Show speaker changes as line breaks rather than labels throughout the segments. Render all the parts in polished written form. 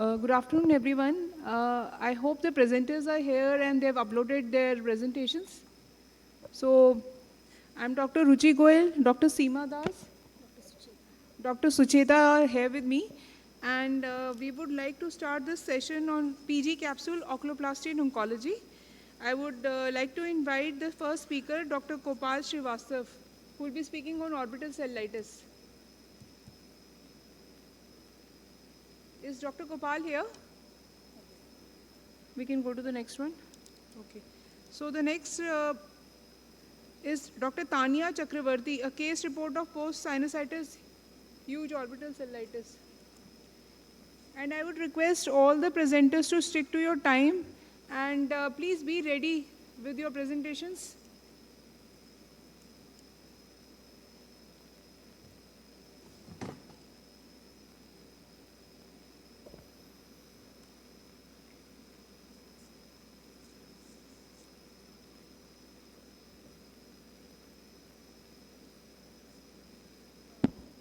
Good afternoon, everyone. I hope the presenters are here and they've uploaded their presentations. So, I'm Dr. Ruchi Goel, Dr. Seema Das, Dr. Sucheta are here with me, and we would like to start this session on PG capsule, Oculoplasty and Oncology. I would like to invite the first speaker, Dr. Gopal Srivastav, who will be speaking on orbital cellulitis. Is Dr. Gopal here? We can go to the next one. Okay. So the next is Dr. Tanya Chakravarti, a case report of post-sinusitis, huge orbital cellulitis. And I would request all the presenters to stick to your time and please be ready with your presentations.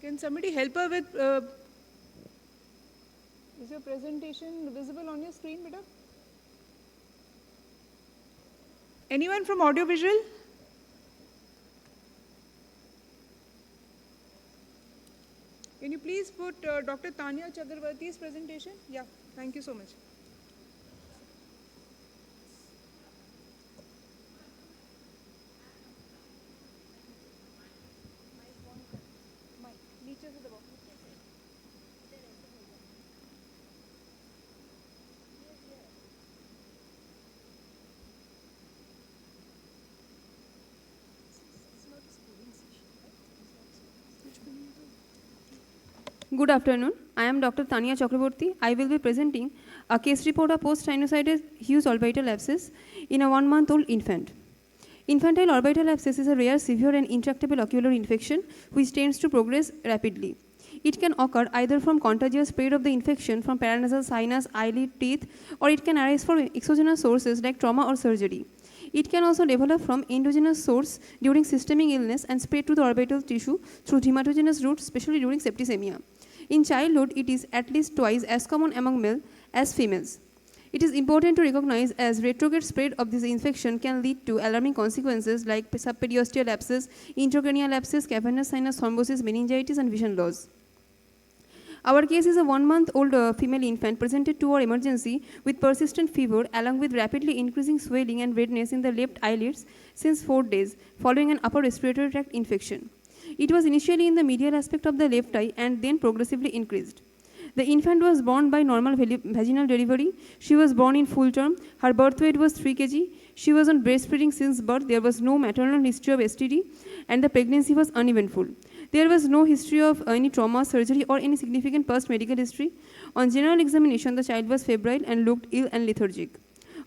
Can somebody help her with, is your presentation visible on your screen, beta? Anyone from audiovisual? Can you please put Dr. Tanya Chakravarti's presentation? Yeah, thank you so much.
Good afternoon. I am Dr. Tanya Chakraborty. I will be presenting a case report of post-sinusitis Hughes orbital abscess in a 1-month-old infant. Infantile orbital abscess is a rare, severe and intractable ocular infection which tends to progress rapidly. It can occur either from contagious spread of the infection from paranasal sinus, eyelid, teeth, or it can arise from exogenous sources like trauma or surgery. It can also develop from endogenous source during systemic illness and spread to the orbital tissue through hematogenous routes, especially during septicemia. In childhood, it is at least twice as common among males as females. It is important to recognize as retrograde spread of this infection can lead to alarming consequences like subperiosteal abscess, intracranial abscess, cavernous sinus thrombosis, meningitis, and vision loss. Our case is a 1-month-old female infant presented to our emergency with persistent fever along with rapidly increasing swelling and redness in the left eyelids since 4 days following an upper respiratory tract infection. It was initially in the medial aspect of the left eye and then progressively increased. The infant was born by normal vaginal delivery. She was born in full term. Her birth weight was 3 kg. She was on breastfeeding since birth. There was no maternal history of STD and the pregnancy was uneventful. There was no history of any trauma, surgery or any significant past medical history. On general examination, the child was febrile and looked ill and lethargic.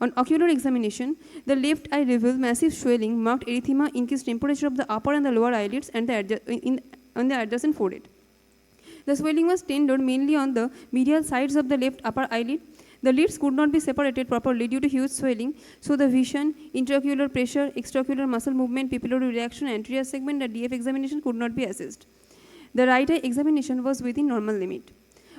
On ocular examination, the left eye revealed massive swelling, marked erythema, increased temperature of the upper and the lower eyelids and on the adjacent forehead. The swelling was tender mainly on the medial sides of the left upper eyelid. The lids could not be separated properly due to huge swelling, so the vision, intraocular pressure, extraocular muscle movement, pupillary reaction, anterior segment and DF examination could not be assessed. The right eye examination was within normal limit.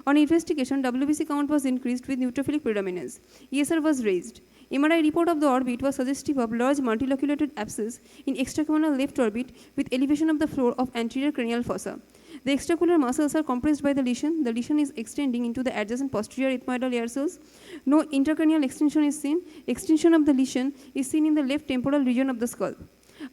On investigation, WBC count was increased with neutrophilic predominance. ESR was raised. MRI report of the orbit was suggestive of large multiloculated abscess in extracorneal left orbit with elevation of the floor of anterior cranial fossa. The extraocular muscles are compressed by the lesion. The lesion is extending into the adjacent posterior ethmoidal air cells. No intracranial extension is seen. Extension of the lesion is seen in the left temporal region of the skull.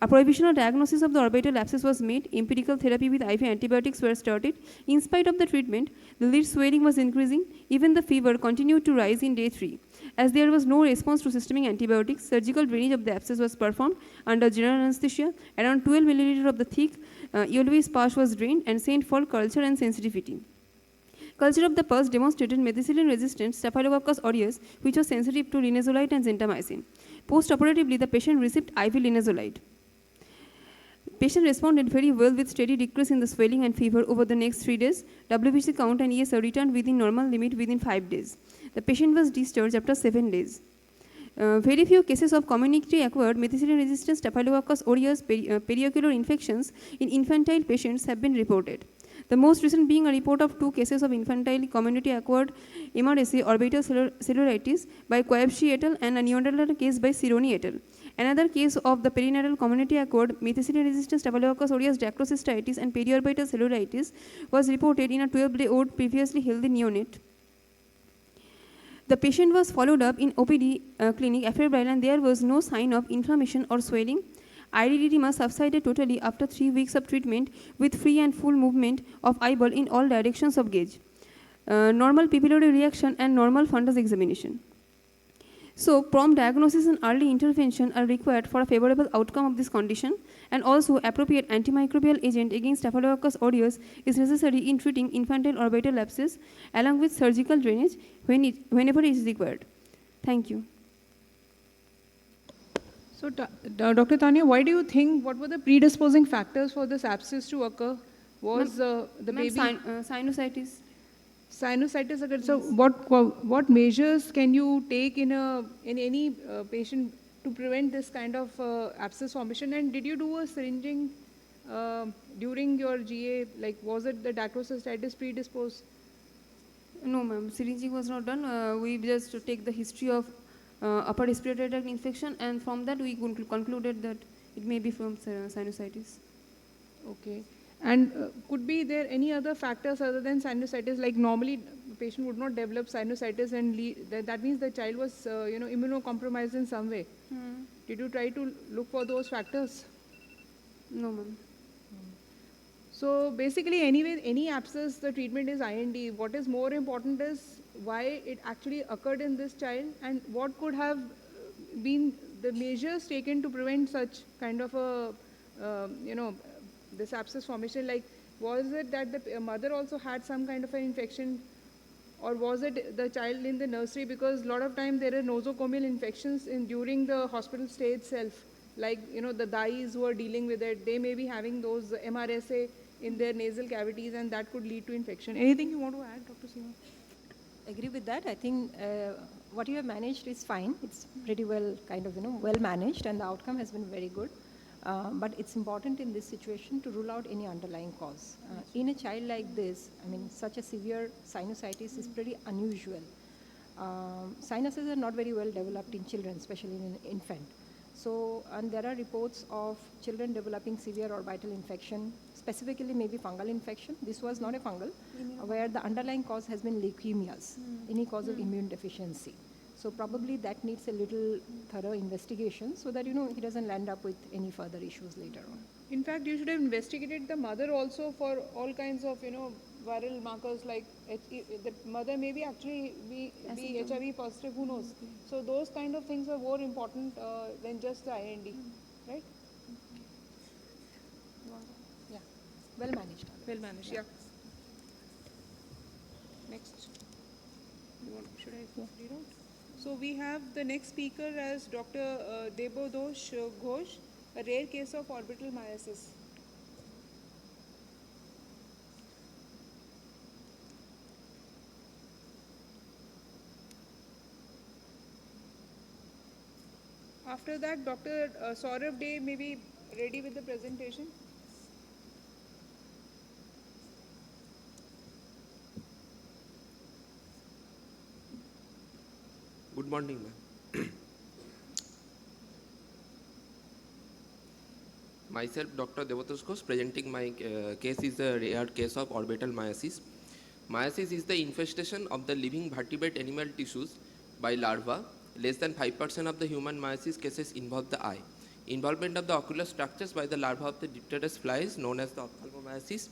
A provisional diagnosis of the orbital abscess was made. Empirical therapy with IV antibiotics were started. In spite of the treatment, the lid swelling was increasing. Even the fever continued to rise in day 3. As there was no response to systemic antibiotics, surgical drainage of the abscess was performed under general anesthesia. Around 12 milliliter of the thick yellowish pus was drained and sent for culture and sensitivity. Culture of the pus demonstrated methicillin-resistant Staphylococcus aureus, which was sensitive to linezolide and gentamicin. Post-operatively, the patient received IV linezolide. Patient responded very well with steady decrease in the swelling and fever over the next 3 days. WBC count and ESR returned within normal limit within 5 days. The patient was discharged after 7 days. Very few cases of community acquired methicillin-resistant Staphylococcus aureus periocular infections in infantile patients have been reported. The most recent being a report of 2 cases of infantile community-acquired MRSA orbital cellulitis by Coepshi et al. And a neonatal case by Sironi et al. Another case of the perinatal community-acquired methicillin-resistant Staphylococcus aureus dacrocystitis and periorbital cellulitis was reported in a 12-day-old previously healthy neonate. The patient was followed up in OPD clinic afebrile and there was no sign of inflammation or swelling. Iridedema subsided totally after 3 weeks of treatment with free and full movement of eyeball in all directions of gaze. Normal pupillary reaction and normal fundus examination. So, prompt diagnosis and early intervention are required for a favorable outcome of this condition, and also appropriate antimicrobial agent against Staphylococcus aureus is necessary in treating infantile orbital abscess along with surgical drainage whenever it is required. Thank you.
So, Dr. Tanya, why do you think, what were the predisposing factors for this abscess to occur? Was the baby...
Sinusitis.
Sinusitis occurred. So, what measures can you take in any patient to prevent this kind of abscess formation? And did you do a syringing during your GA? Like, was it the dacrocystitis predisposed?
No, ma'am. Syringing was not done. We just take the history of upper respiratory tract infection, and from that we concluded that it may be from sinusitis.
Okay. And could be there any other factors other than sinusitis? Like normally, the patient would not develop sinusitis, and that means the child was, immunocompromised in some way. Did you try to look for those factors?
No, ma'am.
So basically, anyway, any abscess, the treatment is IND. What is more important is why it actually occurred in this child, and what could have been the measures taken to prevent such kind of a, this abscess formation. Like, was it that the mother also had some kind of an infection, or was it the child in the nursery? Because a lot of time there are nosocomial infections during the hospital stay itself. Like, the dais who are dealing with it, they may be having those MRSA in their nasal cavities, and that could lead to infection. Anything you want to add, Dr. Seema?
Agree with that. I think what you have managed is fine. It's pretty well well managed, and the outcome has been very good. But it's important in this situation to rule out any underlying cause. In a child like this, such a severe sinusitis is pretty unusual. Sinuses are not very well developed in children, especially in an infant. So, and there are reports of children developing severe orbital infection, specifically maybe fungal infection. This was not a fungal, where the underlying cause has been leukemias, any cause of immune deficiency. So probably that needs a little thorough investigation so that, he doesn't land up with any further issues later on.
In fact, you should have investigated the mother also for all kinds of, viral markers, like the mother may be actually be HIV positive, who knows. So those kind of things are more important than just the IND, right?
Yeah, well managed.
Well managed, yeah. Next. Should I read out? So we have the next speaker as Dr. Debodosh Ghosh, a rare case of orbital myosis. After that, Dr. Saurav Dey may be ready with the presentation.
Good morning, ma'am. Myself, Dr. Debodosh Ghosh, presenting my case is a rare case of orbital myosis. Myosis is the infestation of the living vertebrate animal tissues by larvae. Less than 5% of the human myosis cases involve the eye. Involvement of the ocular structures by the larva of the Dipterus flies, known as the ophthalmomyosis.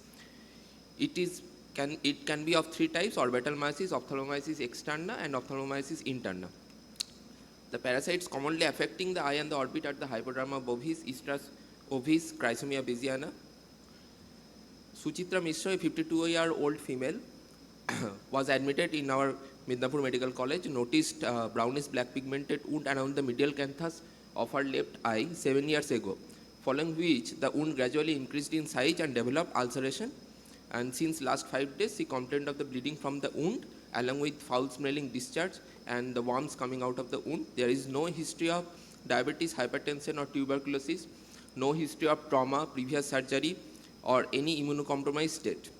It can be of 3 types: orbital myosis, ophthalmomyosis externa, and ophthalmomyosis interna. The parasites commonly affecting the eye and the orbit are the Hypoderma bovis, Estrus ovis, Chrysomia baesiana. Suchitra Mishra, a 52-year-old female, was admitted in our Midnapur Medical College, noticed brownish black pigmented wound around the medial canthus of her left eye 7 years ago, following which the wound gradually increased in size and developed ulceration. And since last 5 days, she complained of the bleeding from the wound along with foul-smelling discharge and the worms coming out of the wound. There is no history of diabetes, hypertension or tuberculosis, no history of trauma, previous surgery or any immunocompromised state.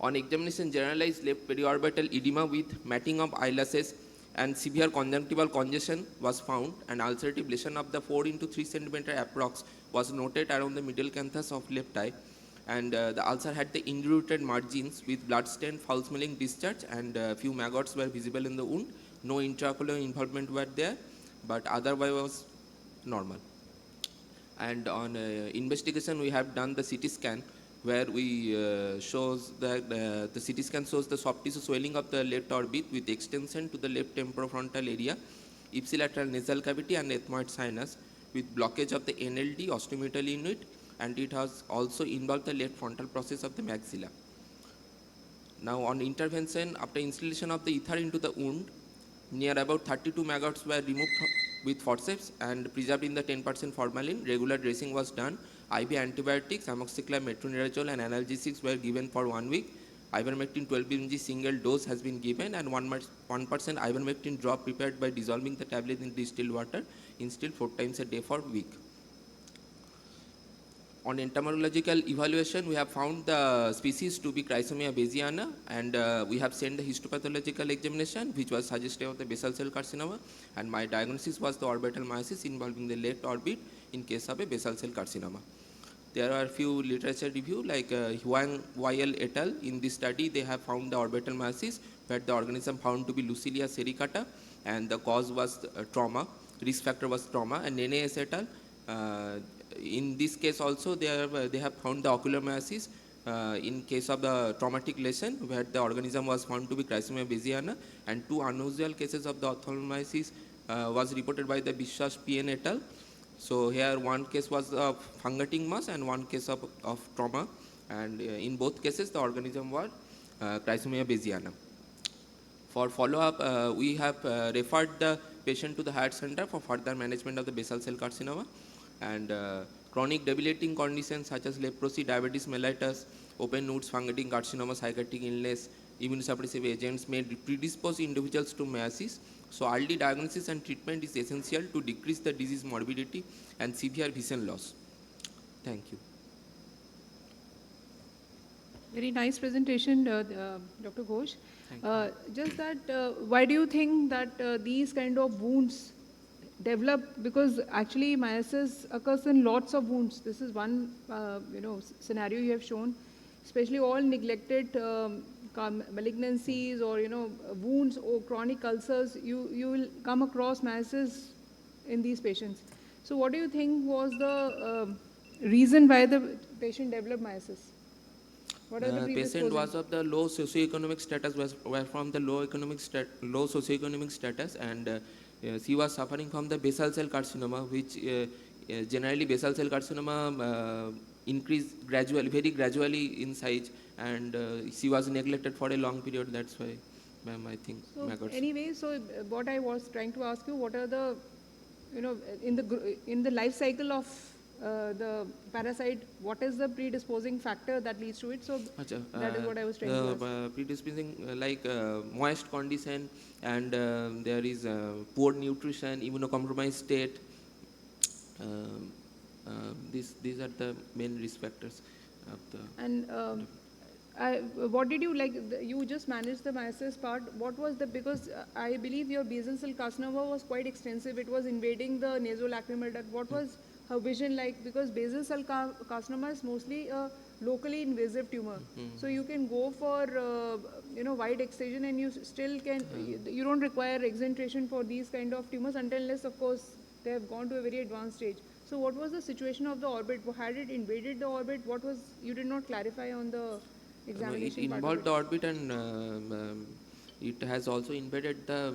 On examination, generalized left periorbital edema with matting of eyelashes and severe conjunctival congestion was found, and ulcerative lesion of the 4 into 3 centimeter approx was noted around the medial canthus of left eye, and the ulcer had the indurated margins with blood-stained, foul-smelling discharge, and few maggots were visible in the wound. No intraocular involvement were there, but otherwise was normal. And on investigation, we have done the CT scan, where we shows that the CT scan shows the soft tissue swelling of the left orbit with extension to the left temporofrontal area, ipsilateral nasal cavity and ethmoid sinus with blockage of the NLD osteometal unit, and it has also involved the left frontal process of the maxilla. Now on intervention, after installation of the ether into the wound, near about 32 maggots were removed with forceps and preserved in the 10% formalin. Regular dressing was done. IV antibiotics, amoxicillin, metronidazole and analgesics were given for 1 week. Ivermectin 12 mg single dose has been given, and 1% ivermectin drop prepared by dissolving the tablet in distilled water, instilled 4 times a day for a week. On entomological evaluation, we have found the species to be Chrysomia bayesiana, and we have sent the histopathological examination, which was suggestive of the basal cell carcinoma, and my diagnosis was the orbital myosis involving the left orbit in case of a basal cell carcinoma. There are few literature review like Huang YL et al. In this study, they have found the orbital myosis, where the organism found to be Lucilia sericata, and the cause was trauma, risk factor was trauma, and Nene et al. In this case also, they have found the ocular myosis in case of the traumatic lesion, where the organism was found to be Chrysomia bayesiana, and 2 unusual cases of the ophthalmomyosis was reported by the Bishwas PN et al. So here one case was of fungating mass and one case of trauma, and in both cases the organism was Chrysomia bayesiana. For follow-up, we have referred the patient to the Hyatt Center for further management of the basal cell carcinoma, and chronic debilitating conditions such as leprosy, diabetes mellitus, open wounds, fungating carcinoma, psychiatric illness, immunosuppressive agents may predispose individuals to myosis. So early diagnosis and treatment is essential to decrease the disease morbidity and severe vision loss. Thank you.
Very nice presentation, Dr. Ghosh. Just that, why do you think that these kind of wounds develop? Because actually myosis occurs in lots of wounds. This is one scenario you have shown, especially all neglected malignancies or wounds or chronic ulcers. You will come across myosis in these patients. So what do you think was the reason why the patient developed myosis? What are the
patient was of the low socioeconomic status, were from the low socioeconomic status, and she was suffering from the basal cell carcinoma, which generally basal cell carcinoma increase gradually, very gradually in size, and she was neglected for a long period. That's why, ma'am, I think.
So anyway, so what I was trying to ask you, what are the, in the life cycle of the parasite, what is the predisposing factor that leads to it? So that is what I was trying to ask.
Predisposing like moist condition, and there is poor nutrition, immunocompromised state. These are the main risk factors of the.
And what did you like? You just managed the myosis part. What was the, because I believe your basal cell carcinoma was quite extensive. It was invading the nasolacrimal duct. What was her vision like? Because basal cell carcinoma is mostly a locally invasive tumor. So you can go for wide excision, and you still can. You don't require exentration for these kind of tumors unless, of course, they have gone to a very advanced stage. So what was the situation of the orbit? Had it invaded the orbit? What was, you did not clarify on the examination
it involved the orbit, and it has also invaded the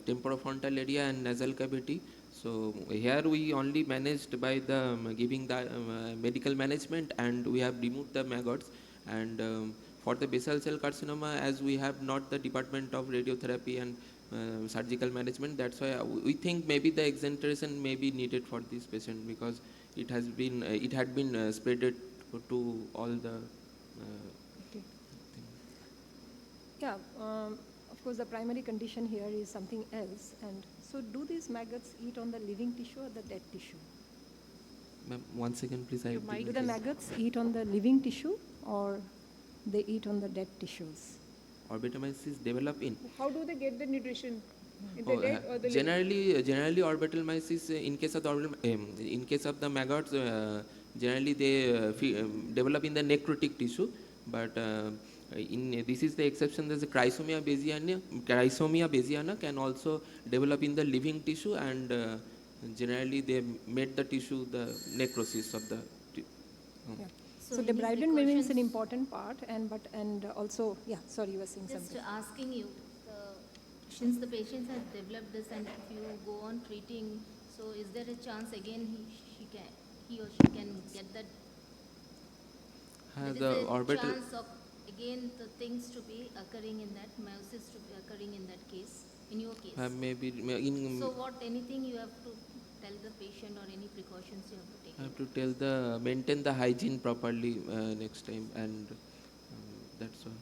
temporofrontal area and nasal cavity. So here we only managed by the giving the medical management, and we have removed the maggots. And for the basal cell carcinoma, as we have not the department of radiotherapy and surgical management, that's why we think maybe the exenteration may be needed for this patient, because it has been it had been spreaded to all the.
Yeah, of course the primary condition here is something else. And so do these maggots eat on the living tissue or the dead tissue?
Ma'am, 1 second please.
Do the maggots eat on the living tissue or they eat on the dead tissues.
Orbital mysis develop in.
How do they get the nutrition? In the
Oh,
dead or the living?
generally orbital mysis, in case of the in case of the maggots, generally they develop in the necrotic tissue, but in this is the exception. There's a chrysomia bayesiana. Chrysomia bayesiana can also develop in the living tissue, and generally they made the tissue the necrosis of the.
Yeah.
So
So
any
debridement maybe is an
precautions?
important part, and also, yeah, sorry, you were saying
Just
something.
asking you, since the patient has developed this and if you go on treating, so is there a chance again he or she can get that? There is
The
a
orbital.
chance of again the things to be occurring in that, meiosis to be occurring in that case, in your case.
Maybe in.
So what, anything you have to tell the patient or any precautions you have to take?
I have to tell the maintain the hygiene properly next time, and that's all.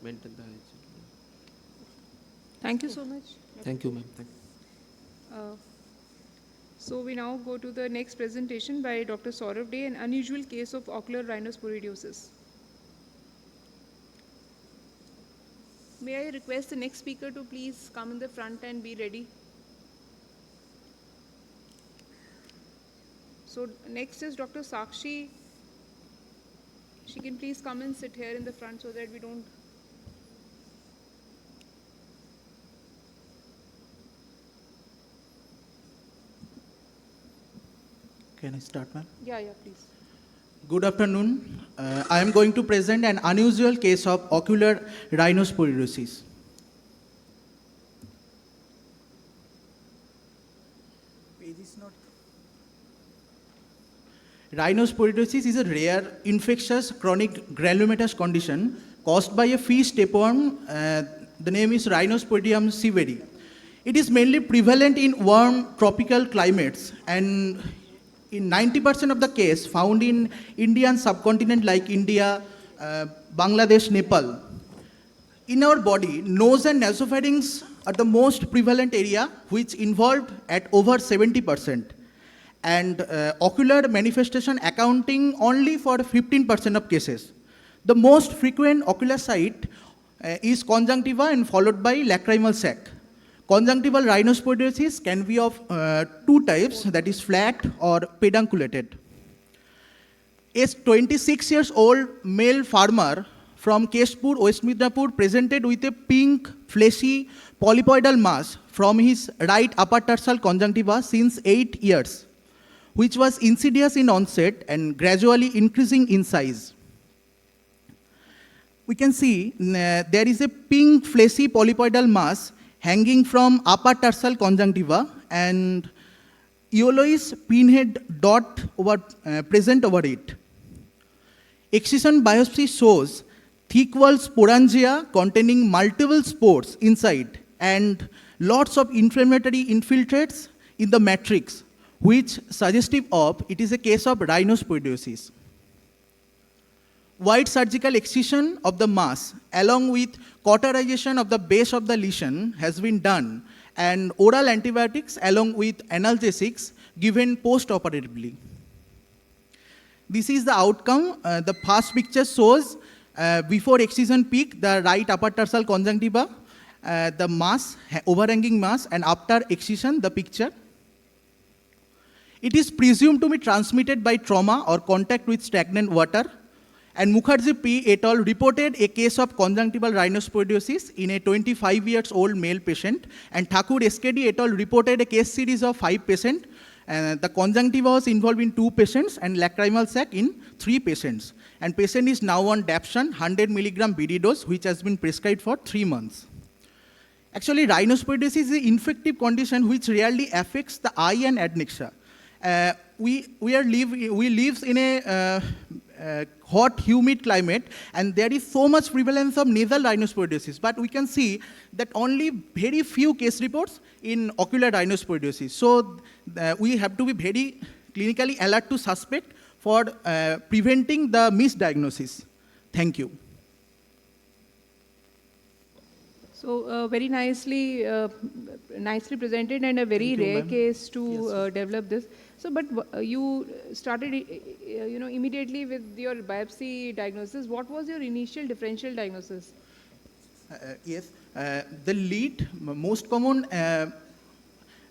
Maintain the hygiene.
Thank you so much.
Thank you, ma'am.
So we now go to the next presentation by Dr. Saurav Day, an unusual case of ocular rhinosporidiosis. May I request the next speaker to please come in the front and be ready? So next is Dr. Sakshi. She can please come and sit here in the front so that we don't.
Can I start, ma'am?
Yeah, please.
Good afternoon. I am going to present an unusual case of ocular rhinosporidiosis. Rhinosporidiosis is a rare, infectious, chronic granulomatous condition caused by a fish tapeworm. The name is Rhinosporidium severi. It is mainly prevalent in warm tropical climates, and in 90% of the case found in Indian subcontinent like India, Bangladesh, Nepal. In our body, nose and nasopharynx are the most prevalent area, which involved at over 70%. And ocular manifestation accounting only for 15% of cases. The most frequent ocular site is conjunctiva and followed by lacrimal sac. Conjunctival rhinosporidiosis can be of two types, that is flat or pedunculated. A 26 years old male farmer from Keshpur, West Midnapur presented with a pink, fleshy, polypoidal mass from his right upper tarsal conjunctiva since 8 years, which was insidious in onset and gradually increasing in size. We can see there is a pink, fleshy, polypoidal mass hanging from upper tarsal conjunctiva, and yellowish pinhead dot present over it. Excision biopsy shows thick wall sporangia containing multiple spores inside and lots of inflammatory infiltrates in the matrix, which suggestive of it is a case of rhinosporidiosis. Wide surgical excision of the mass along with cauterization of the base of the lesion has been done, and oral antibiotics along with analgesics given post-operatively. This is the outcome. The first picture shows before excision peak, the right upper tarsal conjunctiva, the mass, overhanging mass, and after excision, the picture. It is presumed to be transmitted by trauma or contact with stagnant water. And Mukherjee P. et al. Reported a case of conjunctival rhinosporidiosis in a 25-year-old male patient, and Thakur SKD et al. Reported a case series of 5 patients. The conjunctiva was involved in 2 patients and lacrimal sac in 3 patients. And patient is now on Dapsone 100 milligram BD dose, which has been prescribed for 3 months. Actually, rhinosporidiosis is an infective condition which rarely affects the eye and adnexa. We live in a hot, humid climate, and there is so much prevalence of nasal rhinosporidiosis. But we can see that only very few case reports in ocular rhinosporidiosis. So we have to be very clinically alert to suspect for preventing the misdiagnosis. Thank you.
So very nicely presented, and a very
Thank you,
rare
ma'am.
case to
Yes.
develop this. So, but you started, immediately with your biopsy diagnosis. What was your initial differential diagnosis?
Yes, the lead, most common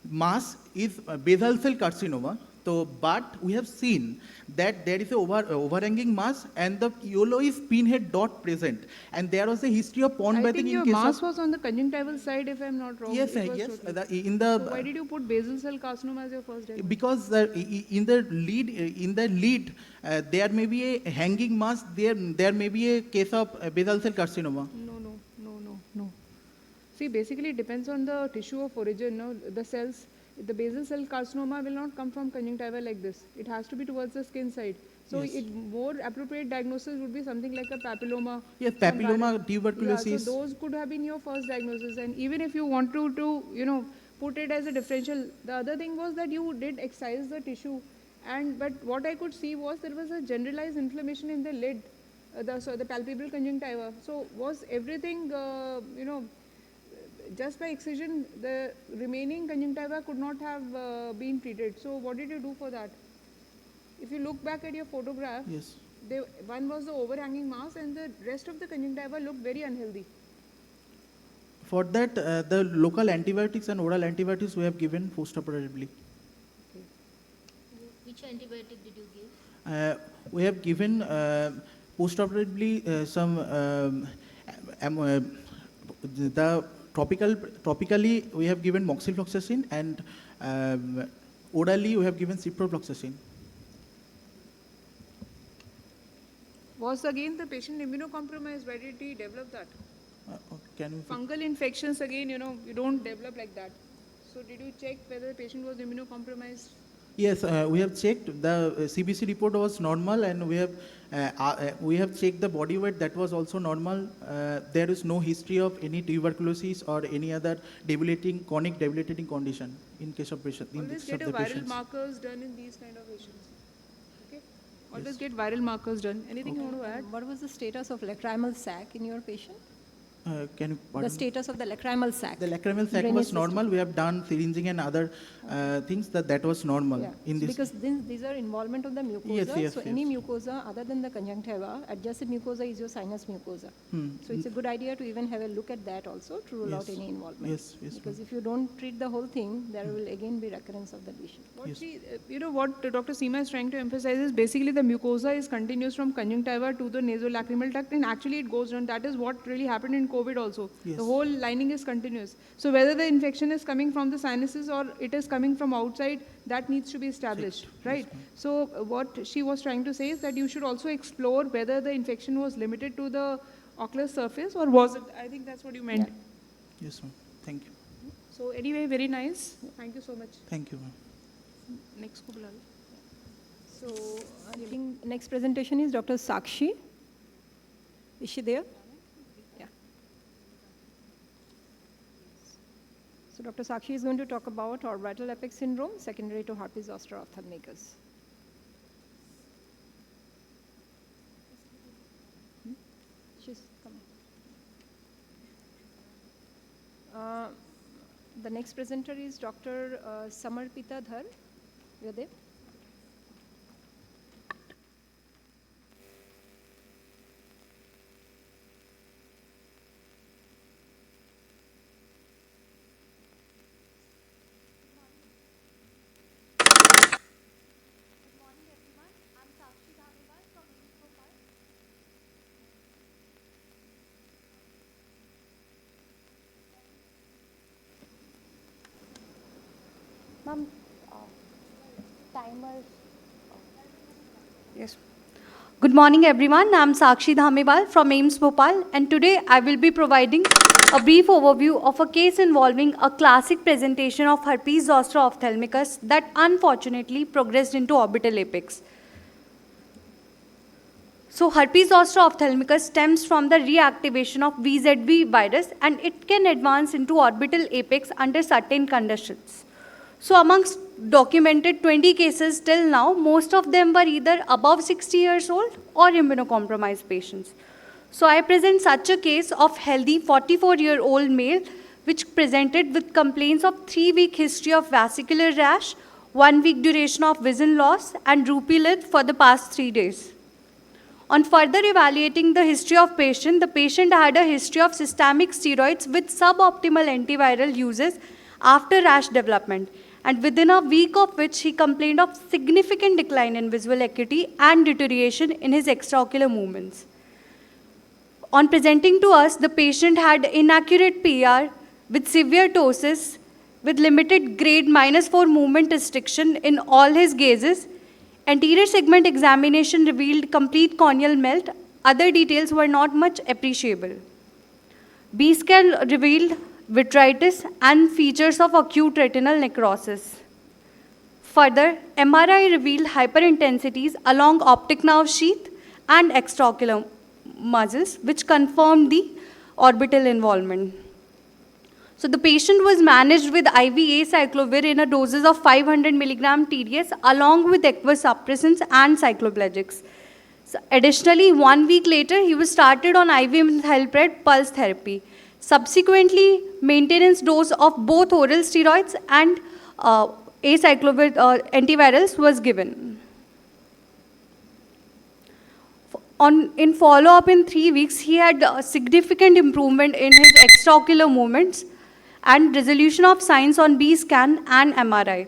mass is basal cell carcinoma. So, but we have seen that there is a overhanging mass and the yellowish pinhead dot present. And there was a history of pond
I
bathing
think
in
your
case
mass
of...
was on the conjunctival side, if I'm not wrong.
Yes,
It was
yes.
totally-
In the
So why did you put basal cell carcinoma as your first diagnosis?
because in the lead there may be a hanging mass, there may be a case of basal cell carcinoma.
No. See, basically it depends on the tissue of origin. No? The cells, the basal cell carcinoma will not come from conjunctiva like this. It has to be towards the skin side. So
Yes.
more appropriate diagnosis would be something like a papilloma.
Yes,
some
papilloma,
kind
tuberculosis.
Yeah, so those could have been your first diagnosis. And even if you want to put it as a differential, the other thing was that you did excise the tissue. But what I could see was there was a generalized inflammation in the lid, the palpebral conjunctiva. So was everything, just by excision, the remaining conjunctiva could not have been treated. So what did you do for that? If you look back at your photograph,
Yes.
one was the overhanging mass and the rest of the conjunctiva looked very unhealthy.
For that, the local antibiotics and oral antibiotics we have given postoperatively.
Which antibiotic did you give?
We have given postoperatively the topically we have given moxifloxacin, and orally we have given ciprofloxacin.
Was again the patient immunocompromised? Why did he develop that?
Can you...
Fungal infections again, you don't develop like that. So did you check whether the patient was immunocompromised?
Yes, we have checked. The CBC report was normal, and we have checked the body weight. That was also normal. There is no history of any tuberculosis or any other chronic debilitating condition in case of patient.
Always get a viral markers done in these kind of patients. Okay. Always get viral markers done. Anything you want to add?
What was the status of lacrimal sac in your patient?
Can you
The
pardon?
status of the lacrimal sac.
The lacrimal sac
Drainage
was
system.
normal. We have done syringing and other things that was normal
Yeah.
in this.
Because these are involvement of the mucosa.
Yes,
so any mucosa other than the conjunctiva, adjacent mucosa is your sinus mucosa. So it's a good idea to even have a look at that also to rule out
Yes.
any involvement.
Yes,
Because if you don't treat the whole thing, there will again be recurrence of the lesion.
What Dr. Seema is trying to emphasize is basically the mucosa is continuous from conjunctiva to the nasolacrimal duct, and actually it goes down. That is what really happened in COVID also.
Yes.
The whole lining is continuous. So whether the infection is coming from the sinuses or it is coming from outside, that needs to be established, right? So what she was trying to say is that you should also explore whether the infection was limited to the ocular surface or was it, I think that's what you meant.
Yes, ma'am. Thank you.
So anyway, very nice. Thank you so much.
Thank you, ma'am.
Next ko bula lo.
So I think next presentation is Dr. Sakshi. Is she there? Yeah. So Dr. Sakshi is going to talk about orbital apex syndrome secondary to herpes zoster ophthalmicus. She's coming. The next presenter is Dr. Samarpita Dhar. You're there?
Ma'am, timer.
Yes.
Good morning, everyone. I'm Sakshi Dhamewal from AIIMS Bhopal, and today I will be providing a brief overview of a case involving a classic presentation of herpes zoster ophthalmicus that unfortunately progressed into orbital apex. So herpes zoster ophthalmicus stems from the reactivation of VZV virus, and it can advance into orbital apex under certain conditions. So amongst documented 20 cases till now, most of them were either above 60 years old or immunocompromised patients. So I present such a case of healthy 44-year-old male which presented with complaints of 3-week history of vascular rash, 1 week duration of vision loss, and Rupilid for the past 3 days. On further evaluating the history of the patient had a history of systemic steroids with suboptimal antiviral uses after rash development, and within a week of which he complained of significant decline in visual acuity and deterioration in his extraocular movements. On presenting to us, the patient had inaccurate PR with severe ptosis, with limited grade -4 movement restriction in all his gazes. Anterior segment examination revealed complete corneal melt. Other details were not much appreciable. B-scan revealed vitritis and features of acute retinal necrosis. Further, MRI revealed hyperintensities along optic nerve sheath and extraocular muscles, which confirmed the orbital involvement. So the patient was managed with IV acyclovir in a doses of 500 milligram TDS along with aqueous suppressants and cycloplegics. So additionally, 1 week later, he was started on IV methylpred pulse therapy. Subsequently, maintenance dose of both oral steroids and acyclovir antivirals was given. In follow-up in 3 weeks, he had a significant improvement in his extraocular movements and resolution of signs on B-scan and MRI.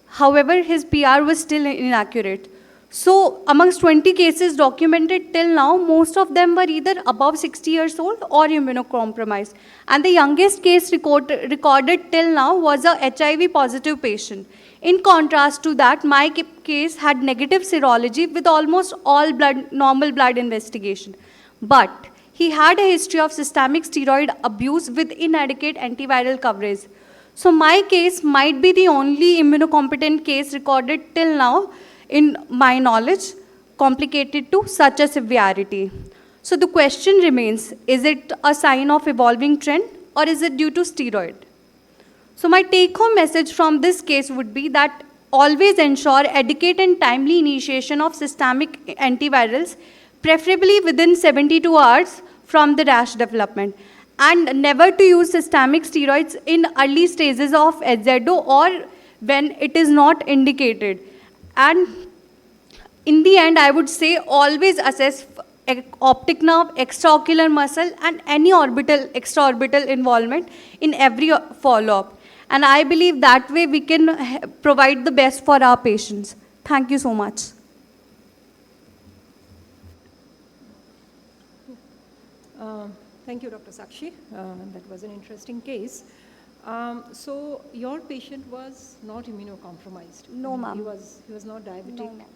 However, his PR was still inaccurate. So, amongst 20 cases documented till now, most of them were either above 60 years old or immunocompromised. And the youngest case recorded till now was a HIV positive patient. In contrast to that, my case had negative serology with almost all normal blood investigation. But he had a history of systemic steroid abuse with inadequate antiviral coverage. So my case might be the only immunocompetent case recorded till now, in my knowledge, complicated to such a severity. So the question remains, is it a sign of evolving trend or is it due to steroid? So my take-home message from this case would be that always ensure adequate and timely initiation of systemic antivirals, preferably within 72 hours from the rash development, and never to use systemic steroids in early stages of SZO or when it is not indicated. And in the end, I would say always assess optic nerve, extraocular muscle, and any extraorbital involvement in every follow-up. And I believe that way we can provide the best for our patients. Thank you so much.
Thank you, Dr. Sakshi. That was an interesting case. So your patient was not immunocompromised?
No, ma'am.
He was not diabetic?
No, ma'am.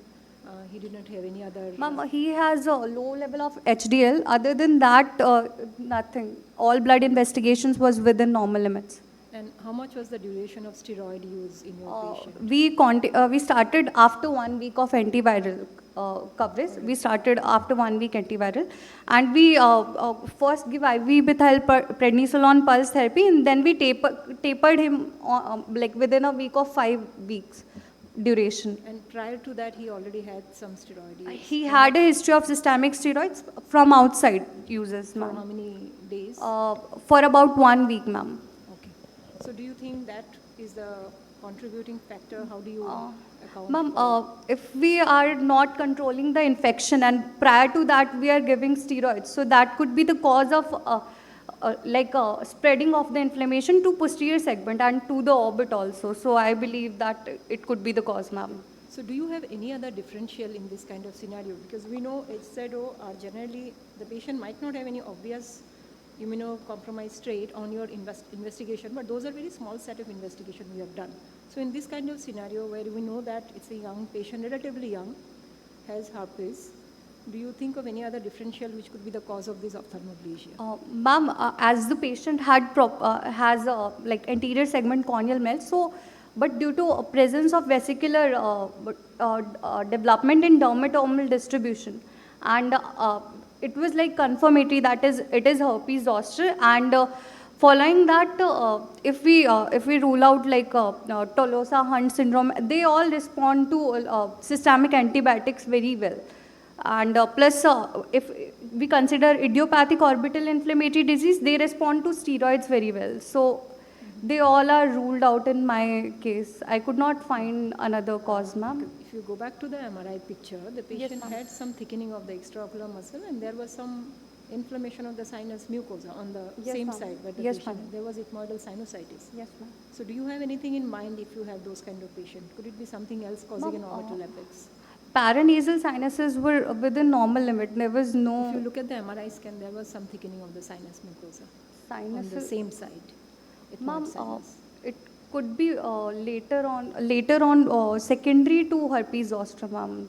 He did not have any other...
Ma'am, he has a low level of HDL. Other than that, nothing. All blood investigations was within normal limits.
And how much was the duration of steroid use in your patient?
We started after 1 week of antiviral coverage. We started after 1 week antiviral. And we first give IV methylprednisolone pulse therapy, and then we tapered him like within a week of 5 weeks duration.
And prior to that, he already had some steroid use?
He had a history of systemic steroids from outside uses, ma'am.
For how many days?
For about 1 week, ma'am.
Okay. So do you think that is the contributing factor? How do you account?
Ma'am, if we are not controlling the infection and prior to that we are giving steroids, so that could be the cause of spreading of the inflammation to posterior segment and to the orbit also. So I believe that it could be the cause, ma'am.
So do you have any other differential in this kind of scenario? Because we know HZO are generally, the patient might not have any obvious immunocompromised trait on your investigation, but those are very small set of investigation we have done. So in this kind of scenario where we know that it's a young patient, relatively young, has herpes, do you think of any other differential which could be the cause of this ophthalmoplegia?
Ma'am, as the patient had has like anterior segment corneal melt, so but due to presence of vesicular development in dermatomal distribution, and it was like confirmatory that it is herpes zoster, and following that, if we rule out like Tolosa-Hunt syndrome, they all respond to systemic antibiotics very well. And plus, if we consider idiopathic orbital inflammatory disease, they respond to steroids very well. So They all are ruled out in my case. I could not find another cause, ma'am.
If you go back to the MRI picture, the patient
ma'am.
had some thickening of the extraocular muscle and there was some inflammation of the sinus mucosa on the
Yes,
same
ma'am.
side. But the
Yes,
patient,
ma'am.
there was ethmoidal sinusitis.
Yes, ma'am.
So do you have anything in mind if you have those kind of patient? Could it be something else causing an
Ma'am,
orbital apex?
Paranasal sinuses were within normal limit. There was
If you
no
look at the MRI scan, there was some thickening of the sinus mucosa on the
sinuses.
same side. ethmoid
Ma'am,
sinus.
it could be later on secondary to herpes zoster, ma'am.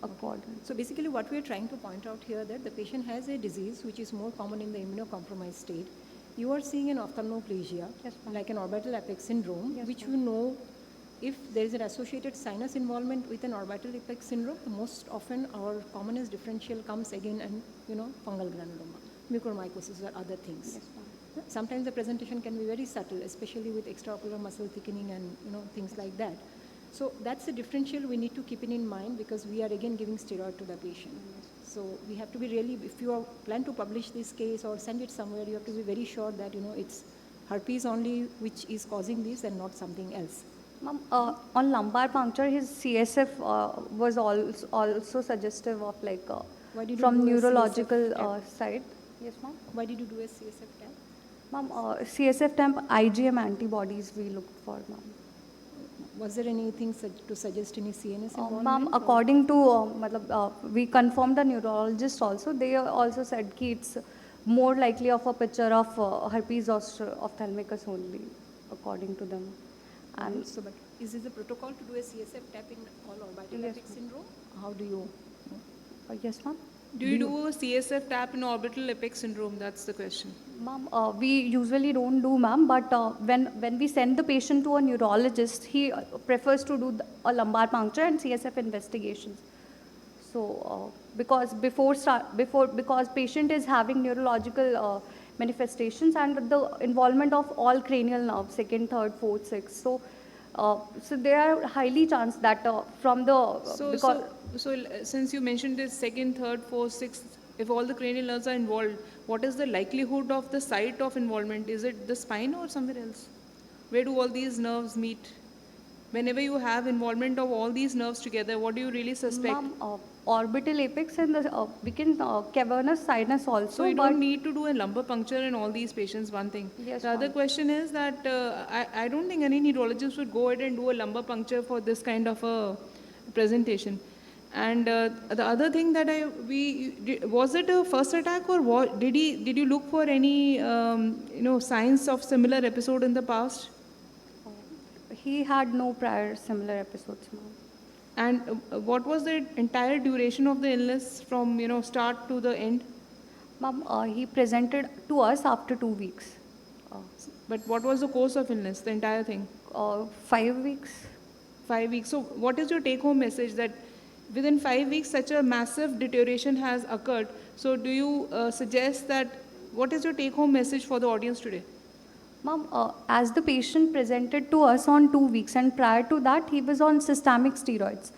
According.
So basically what we are trying to point out here that the patient has a disease which is more common in the immunocompromised state. You are seeing an ophthalmoplegia,
Yes, ma'am.
like an orbital apex syndrome,
Yes,
which you know if there is an associated sinus involvement with an orbital apex syndrome, most often our commonest differential comes again and, fungal granuloma, mucormycosis or other things.
Yes, ma'am.
Sometimes the presentation can be very subtle, especially with extraocular muscle thickening and, things like that. So that's the differential we need to keep in mind because we are again giving steroid to the patient. So we have to be really, if you plan to publish this case or send it somewhere, you have to be very sure that, it's herpes only which is causing this and not something else.
Ma'am, on lumbar puncture, his CSF was also suggestive of
Why did you
from
do a
neurological
CSF
side. Yes, ma'am.
Why did you do a CSF tap?
Ma'am, CSF temp IgM antibodies we looked for, ma'am.
Was there anything to suggest any CNS involvement?
Ma'am,
or-
according to, we confirmed the neurologist also, they also said ki it's more likely of a picture of herpes zoster ophthalmicus only, according to them. And
So, but is it the protocol to do a CSF tap in all orbital
Yes,
apex syndrome? How do you?
yes, ma'am.
Do you do a CSF tap in orbital apex syndrome? That's the question.
Ma'am, we usually don't do, ma'am, but when we send the patient to a neurologist, he prefers to do a lumbar puncture and CSF investigations. So, because because patient is having neurological manifestations and the involvement of all cranial nerves, second, third, fourth, sixth. So, so there are highly chance that from the
Since you mentioned this second, third, fourth, sixth, if all the cranial nerves are involved, what is the likelihood of the site of involvement? Is it the spine or somewhere else? Where do all these nerves meet? Whenever you have involvement of all these nerves together, what do you really suspect?
ma'am, orbital apex and the we can cavernous sinus also.
So you
but
don't need to do a lumbar puncture in all these patients, one thing.
Yes,
The other
ma'am.
question is that I don't think any neurologist would go ahead and do a lumbar puncture for this kind of a presentation. And the other thing that was it a first attack or what, did you look for any signs of similar episode in the past?
He had no prior similar episodes, ma'am.
And what was the entire duration of the illness from start to the end?
Ma'am, he presented to us after 2 weeks.
But what was the course of illness, the entire thing?
5 weeks.
5 weeks. So what is your take-home message that within 5 weeks such a massive deterioration has occurred? So do you suggest that, what is your take-home message for the audience today?
Ma'am, as the patient presented to us on 2 weeks and prior to that he was on systemic steroids.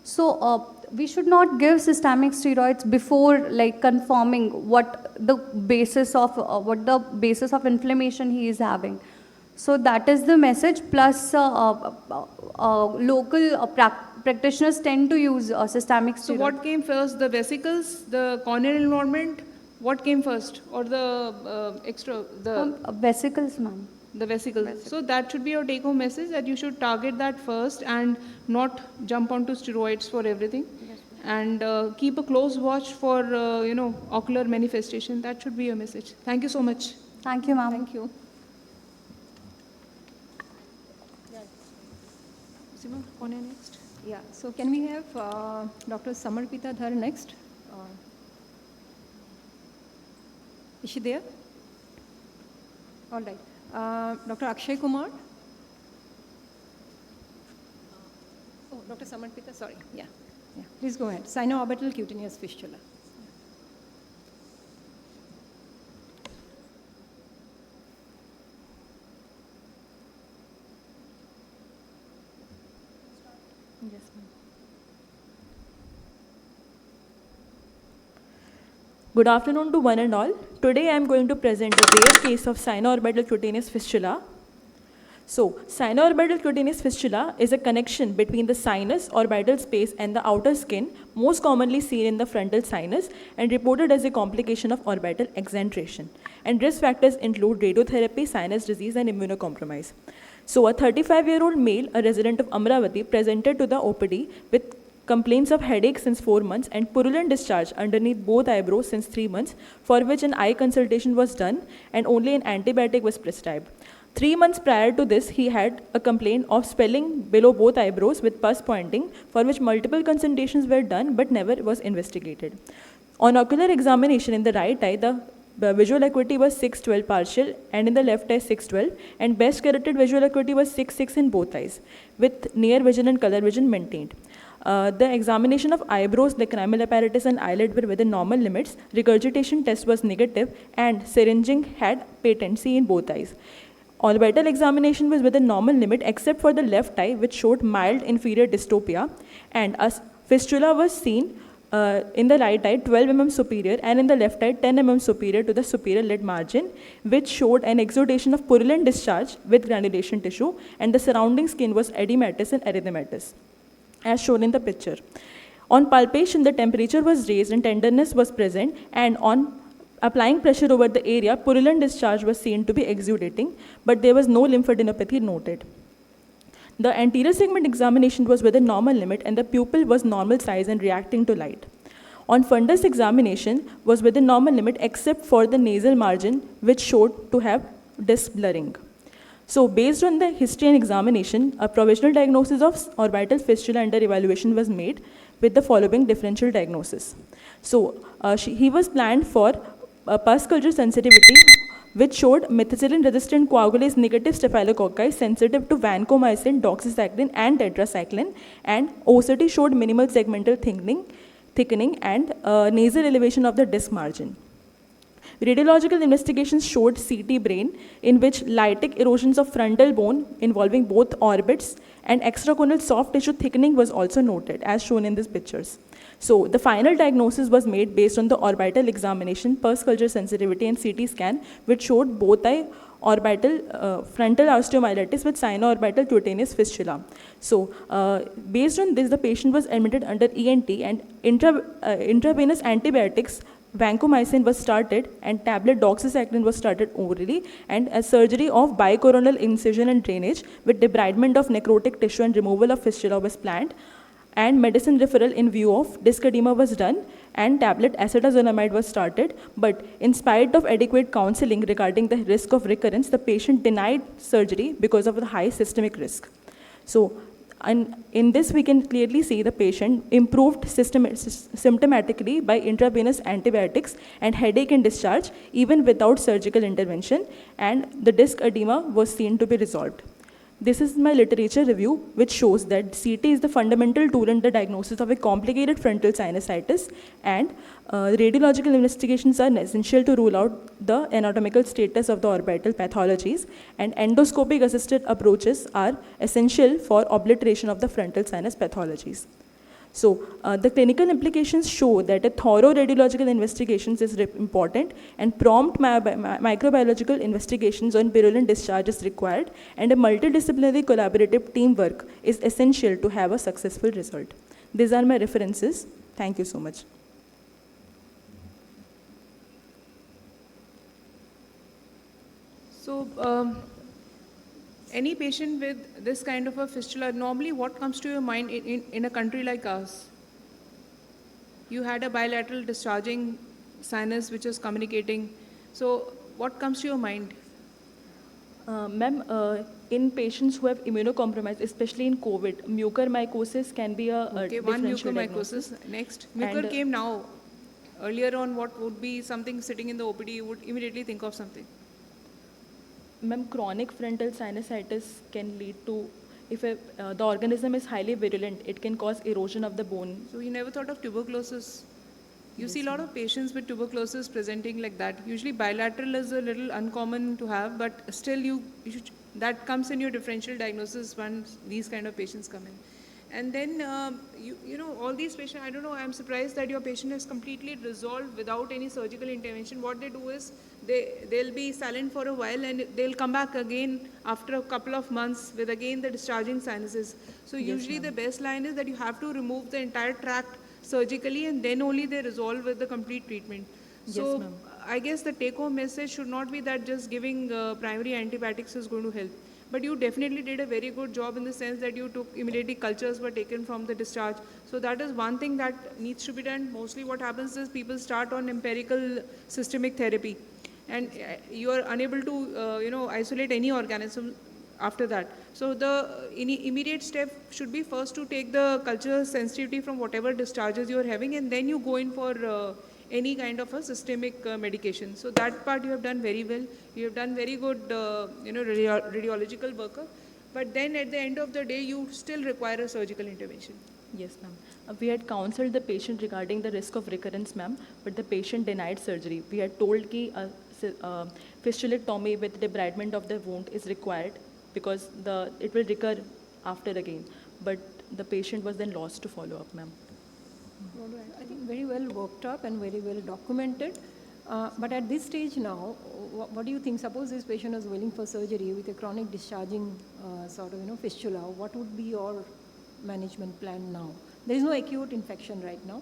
So we should not give systemic steroids before confirming what the basis of inflammation he is having. So that is the message. Plus local practitioners tend to use systemic steroids.
So what came first, the vesicles, the corneal involvement? What came first, or the
Vesicles, ma'am.
the vesicles? So that should be your take-home message, that you should target that first and not jump onto steroids for everything.
Yes,
And keep a close watch for ocular manifestation. That should be your message. Thank you so much.
Thank you, ma'am.
Thank you.
Sima, cornea next.
Yeah, so can we have Dr. Samarpita Dhar next? Is she there? All right. Dr. Akshay Kumar? Oh, Dr. Samarpita, sorry. Yeah. Please go ahead. Sinoorbital cutaneous fistula.
Yes, ma'am.
Good afternoon to one and all. Today I am going to present a rare case of sinoorbital cutaneous fistula. So, sinoorbital cutaneous fistula is a connection between the sinus orbital space and the outer skin, most commonly seen in the frontal sinus and reported as a complication of orbital exenteration. And risk factors include radiotherapy, sinus disease, and immunocompromise. So, a 35-year-old male, a resident of Amravati, presented to the OPD with complaints of headache since 4 months and purulent discharge underneath both eyebrows since 3 months, for which an eye consultation was done and only an antibiotic was prescribed. 3 months prior to this, he had a complaint of swelling below both eyebrows with pus pointing, for which multiple consultations were done but never was investigated. On ocular examination in the right eye, the visual acuity was 6/12 partial and in the left eye 6/12, and best corrected visual acuity was 6/6 in both eyes, with near vision and color vision maintained. The examination of eyebrows, the cranial apparatus and eyelid were within normal limits, regurgitation test was negative, and syringing had patency in both eyes. Orbital examination was within normal limit except for the left eye, which showed mild inferior dystopia, and a fistula was seen in the right eye 12 mm superior and in the left eye 10 mm superior to the superior lid margin, which showed an exudation of purulent discharge with granulation tissue, and the surrounding skin was edematous and erythematous, as shown in the picture. On palpation, the temperature was raised and tenderness was present, and on applying pressure over the area, purulent discharge was seen to be exudating, but there was no lymphadenopathy noted. The anterior segment examination was within normal limit and the pupil was normal size and reacting to light. On fundus examination was within normal limit except for the nasal margin, which showed to have disc blurring. So based on the history and examination, a provisional diagnosis of orbital fistula under evaluation was made with the following differential diagnosis. So he was planned for pus culture sensitivity, which showed methicillin-resistant coagulase negative staphylococci sensitive to vancomycin, doxycycline, and tetracycline, and OCT showed minimal segmental thickening and nasal elevation of the disc margin. Radiological investigations showed CT brain, in which lytic erosions of frontal bone involving both orbits and extracorneal soft tissue thickening was also noted, as shown in these pictures. So the final diagnosis was made based on the orbital examination, pus culture sensitivity, and CT scan, which showed both eye orbital frontal osteomyelitis with sinoorbital cutaneous fistula. So based on this, the patient was admitted under ENT, and intravenous antibiotics, vancomycin was started, and tablet doxycycline was started orally, and a surgery of bicoronal incision and drainage with debridement of necrotic tissue and removal of fistula was planned, and medicine referral in view of disc edema was done, and tablet acetazolamide was started. But in spite of adequate counseling regarding the risk of recurrence, the patient denied surgery because of the high systemic risk. So, and in this we can clearly see the patient improved symptomatically by intravenous antibiotics and headache and discharge even without surgical intervention, and the disc edema was seen to be resolved. This is my literature review, which shows that CT is the fundamental tool in the diagnosis of a complicated frontal sinusitis, and radiological investigations are essential to rule out the anatomical status of the orbital pathologies, and endoscopic assisted approaches are essential for obliteration of the frontal sinus pathologies. So the clinical implications show that a thorough radiological investigations is important, and prompt microbiological investigations on purulent discharge is required, and a multidisciplinary collaborative teamwork is essential to have a successful result. These are my references. Thank you so much.
So any patient with this kind of a fistula, normally what comes to your mind in a country like us? You had a bilateral discharging sinus which is communicating. So what comes to your mind?
Ma'am, in patients who have immunocompromised, especially in COVID, mucormycosis can be a
Okay, one
differential
mucormycosis.
diagnosis.
Next, mucor came now. Earlier on, what would be something sitting in the OPD, you would immediately think of something.
Ma'am, chronic frontal sinusitis can lead to, if the organism is highly virulent, it can cause erosion of the bone.
So you never thought of tuberculosis? You see a lot of patients with tuberculosis presenting like that. Usually bilateral is a little uncommon to have, but still that comes in your differential diagnosis once these kind of patients come in. And then, you know, all these patients, I don't know, I'm surprised that your patient is completely resolved without any surgical intervention. What they do is, they'll be silent for a while and they'll come back again after a couple of months with again the discharging sinuses. So usually the best line is that you have to remove the entire tract surgically and then only they resolve with the complete treatment. So I guess the take-home message should not be that just giving primary antibiotics is going to help. But you definitely did a very good job in the sense that you took immediately cultures were taken from the discharge. So that is one thing that needs to be done. Mostly what happens is people start on empirical systemic therapy and you are unable to, you know, isolate any organism after that. So the immediate step should be first to take the culture sensitivity from whatever discharges you are having and then you go in for any kind of a systemic medication. So that part you have done very well. You have done very good, you know, radiological workup. But then at the end of the day, you still require a surgical intervention.
Yes, ma'am. We had counseled the patient regarding the risk of recurrence, ma'am, but the patient denied surgery. We had told ki fistulectomy with debridement of the wound is required because it will recur after again. But the patient was then lost to follow up, ma'am.
I think very well worked up and very well documented. But at this stage now, what do you think? Suppose this patient is willing for surgery with a chronic discharging sort of, you know, fistula. What would be your management plan now? There is no acute infection right now.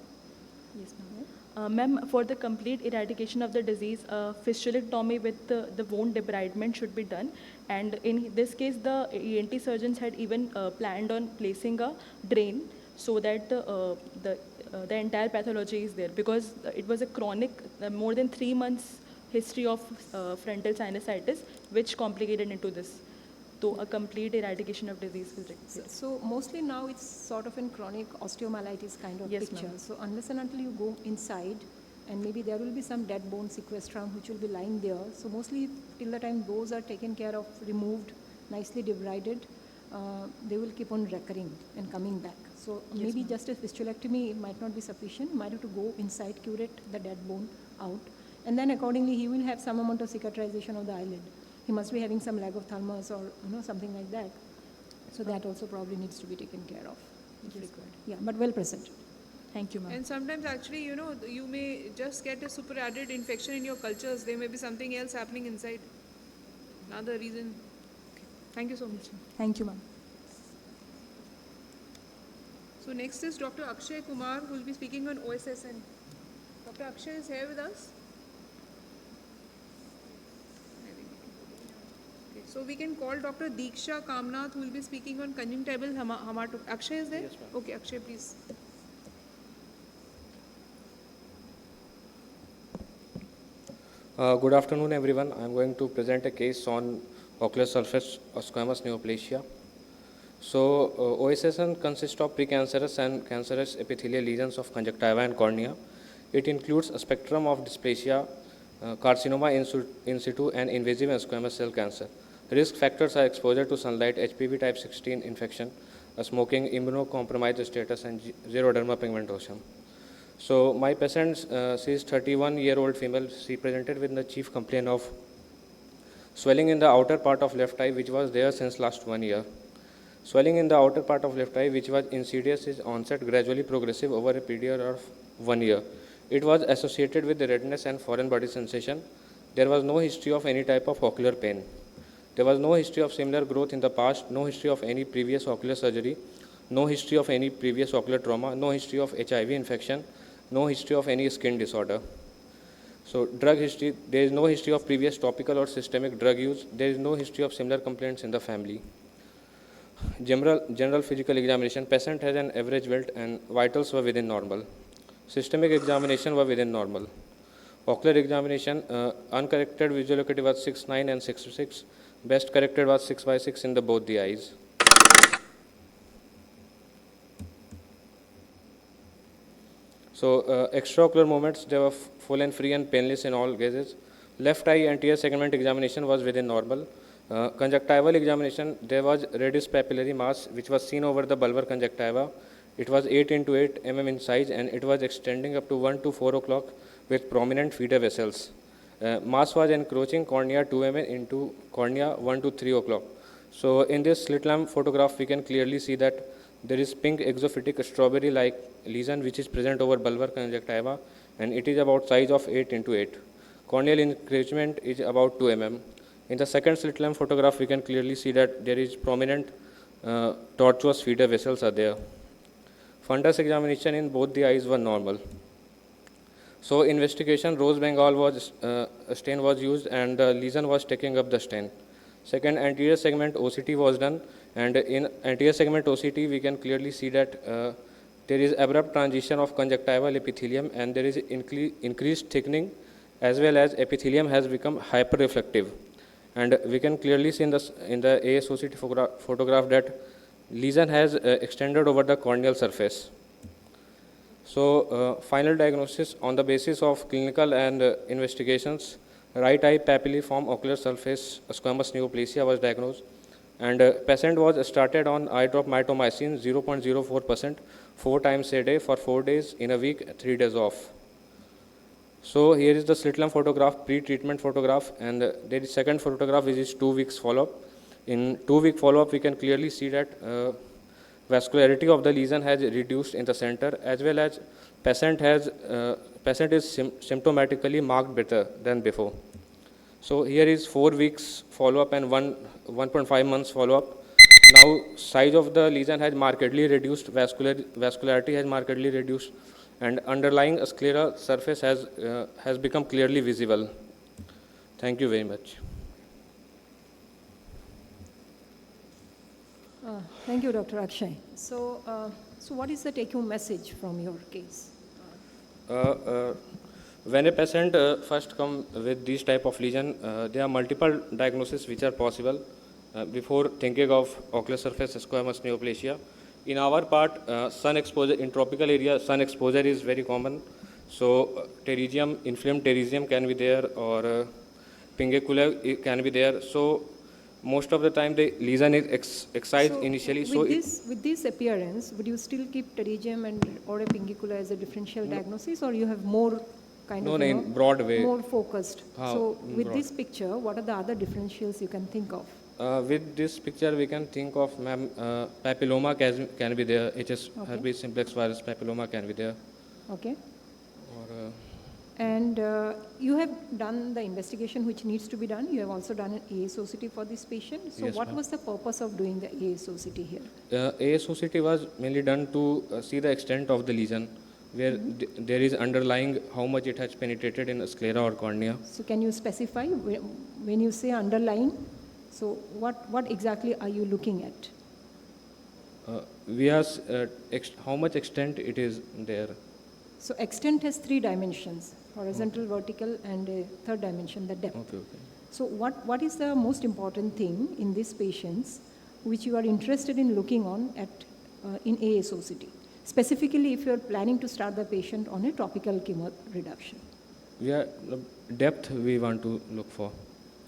Yes, ma'am. Ma'am, for the complete eradication of the disease, fistulectomy with the wound debridement should be done. And in this case, the ENT surgeons had even planned on placing a drain so that the entire pathology is there, because it was a chronic, more than 3 months history of frontal sinusitis, which complicated into this. So a complete eradication of disease is required.
So mostly now it's sort of in chronic osteomyelitis kind of
Yes,
picture.
ma'am.
So unless and until you go inside, and maybe there will be some dead bone sequestrum which will be lying there. So mostly till the time those are taken care of, removed, nicely debrided, they will keep on recurring and coming back. So maybe just a fistulectomy might not be sufficient. You might have to go inside, curate the dead bone out, and then accordingly he will have some amount of cicatrization of the eyelid. He must be having some lag of thalmus or, you know, something like that. So that also probably needs to be taken care of if required. Yeah, but well presented.
Thank you, ma'am.
And sometimes actually, you know, you may just get a superadded infection in your cultures. There may be something else happening inside. Another reason. Okay. Thank you so much.
Thank you, ma'am.
So next is Dr. Akshay Kumar, who will be speaking on OSSN. Dr. Akshay is here with us. Okay, so we can call Dr. Deeksha Kamnath, who will be speaking on conjunctival hamartopathy. Akshay is there? Yes, ma'am. Okay, Akshay, please.
Good afternoon, everyone. I'm going to present a case on ocular surface squamous neoplasia. So, OSSN consists of precancerous and cancerous epithelial lesions of conjunctiva and cornea. It includes a spectrum of dysplasia, carcinoma in situ, and invasive and squamous cell cancer. Risk factors are exposure to sunlight, HPV type 16 infection, smoking, immunocompromised status, and xeroderma pigmentosum. So my patient, she is 31-year-old female. She presented with the chief complaint of swelling in the outer part of left eye, which was there since last 1 year. Swelling in the outer part of left eye, which was insidious, is onset gradually progressive over a period of 1 year. It was associated with the redness and foreign body sensation. There was no history of any type of ocular pain. There was no history of similar growth in the past, no history of any previous ocular surgery, no history of any previous ocular trauma, no history of HIV infection, no history of any skin disorder. So drug history, there is no history of previous topical or systemic drug use. There is no history of similar complaints in the family. General physical examination, patient has an average weight and vitals were within normal. Systemic examination were within normal. Ocular examination, uncorrected visual acuity was 6.9 and 6.6. Best corrected was 6/6 in both the eyes. So extraocular movements, they were full and free and painless in all cases. Left eye anterior segment examination was within normal. Conjunctival examination, there was reddish papillary mass which was seen over the bulbar conjunctiva. It was 8 into 8 mm in size and it was extending up to 1 to 4 o'clock with prominent feeder vessels. Mass was encroaching cornea 2 mm into cornea 1 to 3 o'clock. So in this slit lamp photograph, we can clearly see that There is pink exophytic strawberry-like lesion which is present over bulbar conjunctiva, and it is about size of 8 into 8. Corneal encroachment is about 2 mm. In the second slit lamp photograph, we can clearly see that there is prominent tortuous feeder vessels are there. Fundus examination in both the eyes were normal. So investigation, rose Bengal was stain was used, and the lesion was taking up the stain. Second, anterior segment OCT was done, and in anterior segment OCT, we can clearly see that there is abrupt transition of conjunctival epithelium, and there is increased thickening, as well as epithelium has become hyperreflective. And we can clearly see in the ASOCT photograph that lesion has extended over the corneal surface. So final diagnosis on the basis of clinical and investigations, right eye papilliform ocular surface squamous neoplasia was diagnosed, and patient was started on eye drop mitomycin 0.04% 4 times a day for 4 days in a week, 3 days off. So here is the slit lamp photograph, pre-treatment photograph, and there is second photograph which is 2 weeks follow-up. In 2-week follow-up, we can clearly see that vascularity of the lesion has reduced in the center, as well as patient is symptomatically marked better than before. So here is 4 weeks follow-up and 1.5 months follow-up. Now size of the lesion has markedly reduced, vascularity has markedly reduced, and underlying scleral surface has become clearly visible. Thank you very much.
Thank you, Dr. Akshay. So, what is the take-home message from your case?
When a patient first come with this type of lesion, there are multiple diagnoses which are possible before thinking of ocular surface squamous neoplasia. In our part, sun exposure, in tropical area, sun exposure is very common. So pterygium, inflamed pterygium can be there, or pinguicula can be there. So most of the time the lesion is excised initially.
With this appearance, would you still keep pterygium or a pinguicula as a differential diagnosis, or you have more
in broad way,
more focused? So with this picture, what are the other differentials you can think of?
With this picture, we can think of papilloma can be there. HS herpes simplex virus papilloma can be there.
Okay. And you have done the investigation which needs to be done. You have also done an ASOCT for this patient. So
yes,
what was the purpose of doing the ASOCT here?
ASOCT was mainly done to see the extent of the lesion, where there is underlying how much it has penetrated in sclera or cornea.
So can you specify when you say underlying? So what exactly are you looking at?
We are how much extent it is there.
So extent has 3 dimensions: horizontal, vertical, and a third dimension, the depth.
Okay.
So what is the most important thing in these patients which you are interested in looking on in ASOCT? Specifically, if you are planning to start the patient on a topical chemo reduction.
Depth we want to look for.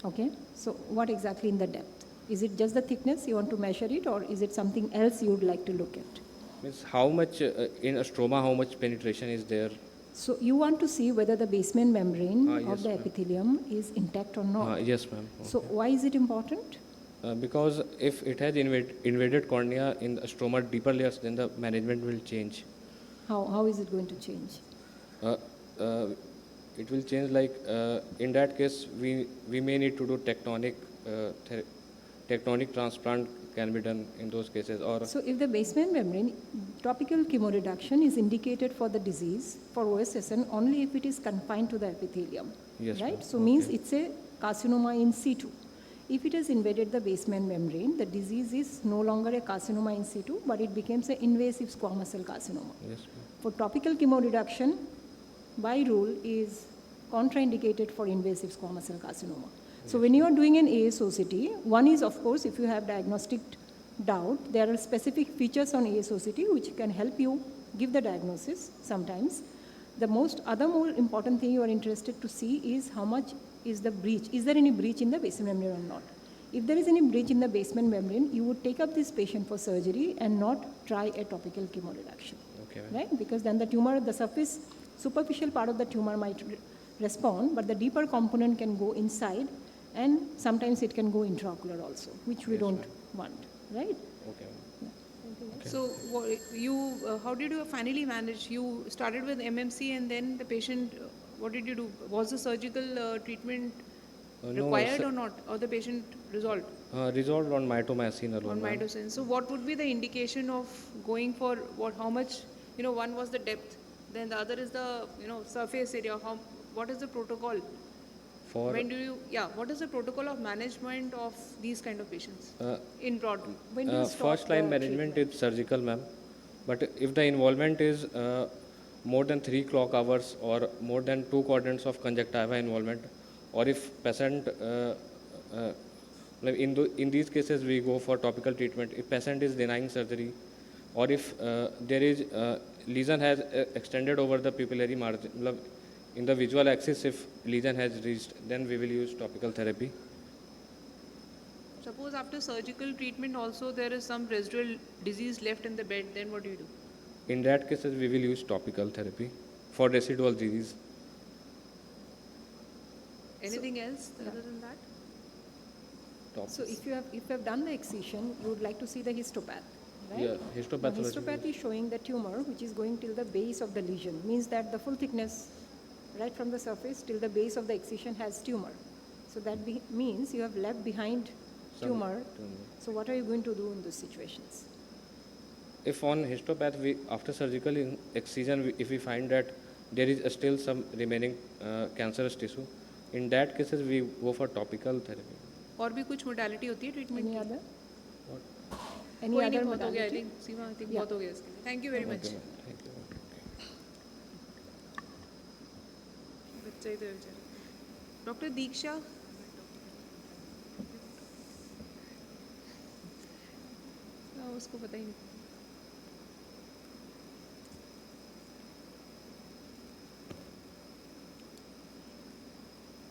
Okay. So what exactly in the depth? Is it just the thickness you want to measure it, or is it something else you would like to look at?
Means how much in a stroma, how much penetration is there?
So you want to see whether the basement membrane of the epithelium is intact or not.
Yes, ma'am. Okay.
So why is it important?
Because if it has invaded cornea in the stroma deeper layers, then the management will change.
How is it going to change?
It will change like in that case we may need to do tectonic transplant can be done in those cases. Or
so if the basement membrane, topical chemoreduction is indicated for the disease for OSSN only if it is confined to the epithelium.
Yes,
right? So means it's a carcinoma in situ. If it has invaded the basement membrane, the disease is no longer a carcinoma in situ, but it becomes an invasive squamous cell carcinoma.
Yes,
for topical chemoreduction, by rule is contraindicated for invasive squamous cell carcinoma. So when you are doing an ASOCT, one is of course if you have diagnostic doubt, there are specific features on ASOCT which can help you give the diagnosis sometimes. The other more important thing you are interested to see is how much is the breach. Is there any breach in the basement membrane or not? If there is any breach in the basement membrane, you would take up this patient for surgery and not try a topical chemoreduction.
Okay.
Right? Because then the tumor, the superficial part of the tumor might respond, but the deeper component can go inside, and sometimes it can go intraocular also, which we don't want, right?
Okay.
Yeah. Anything else?
So how did you finally manage? You started with MMC and then the patient, what did you do? Was the surgical treatment
No,
required or not? Or the patient resolved
resolved on mitomycin
on
alone, ma'am.
mitocin? So what would be the indication of going for how much, one was the depth, then the other is the, surface area. What is the protocol?
For
What is the protocol of management of these kind of patients in broad?
When do you stop
first line
the
management
treatment?
is surgical, ma'am. But if the involvement is more than 3 clock hours or more than 2 quadrants of conjunctiva involvement, or if patient like in these cases we go for topical treatment. If patient is denying surgery, or if there is lesion has extended over the pupillary margin, in the visual axis, if lesion has reached, then we will use topical therapy.
Suppose after surgical treatment also there is some residual disease left in the bed, then what do you do?
In that cases, we will use topical therapy for residual disease.
Anything else other than that?
So if you have done the excision, you would like to see the histopath, right?
Yeah,
Now,
histopathology.
histopath is showing the tumor which is going till the base of the lesion, means that the full thickness right from the surface till the base of the excision has tumor. So that means you have left behind tumor. So what are you going to do in those situations?
If on histopath, after surgical excision, if we find that there is still some remaining cancerous tissue, in that cases we go for topical therapy.
और भी कुछ modality होती है treatment
Any
की?
other?
What?
Any
कोई
other
नहीं, बहुत हो गया, I
modality?
think Seema, I think
Yeah.
बहुत हो गया इसके लिए. Thank you very much.
Okay, ma'am. Thank you.
बच्चा ही तो है बेचारा. Dr. Deeksha. उसको पता ही नहीं.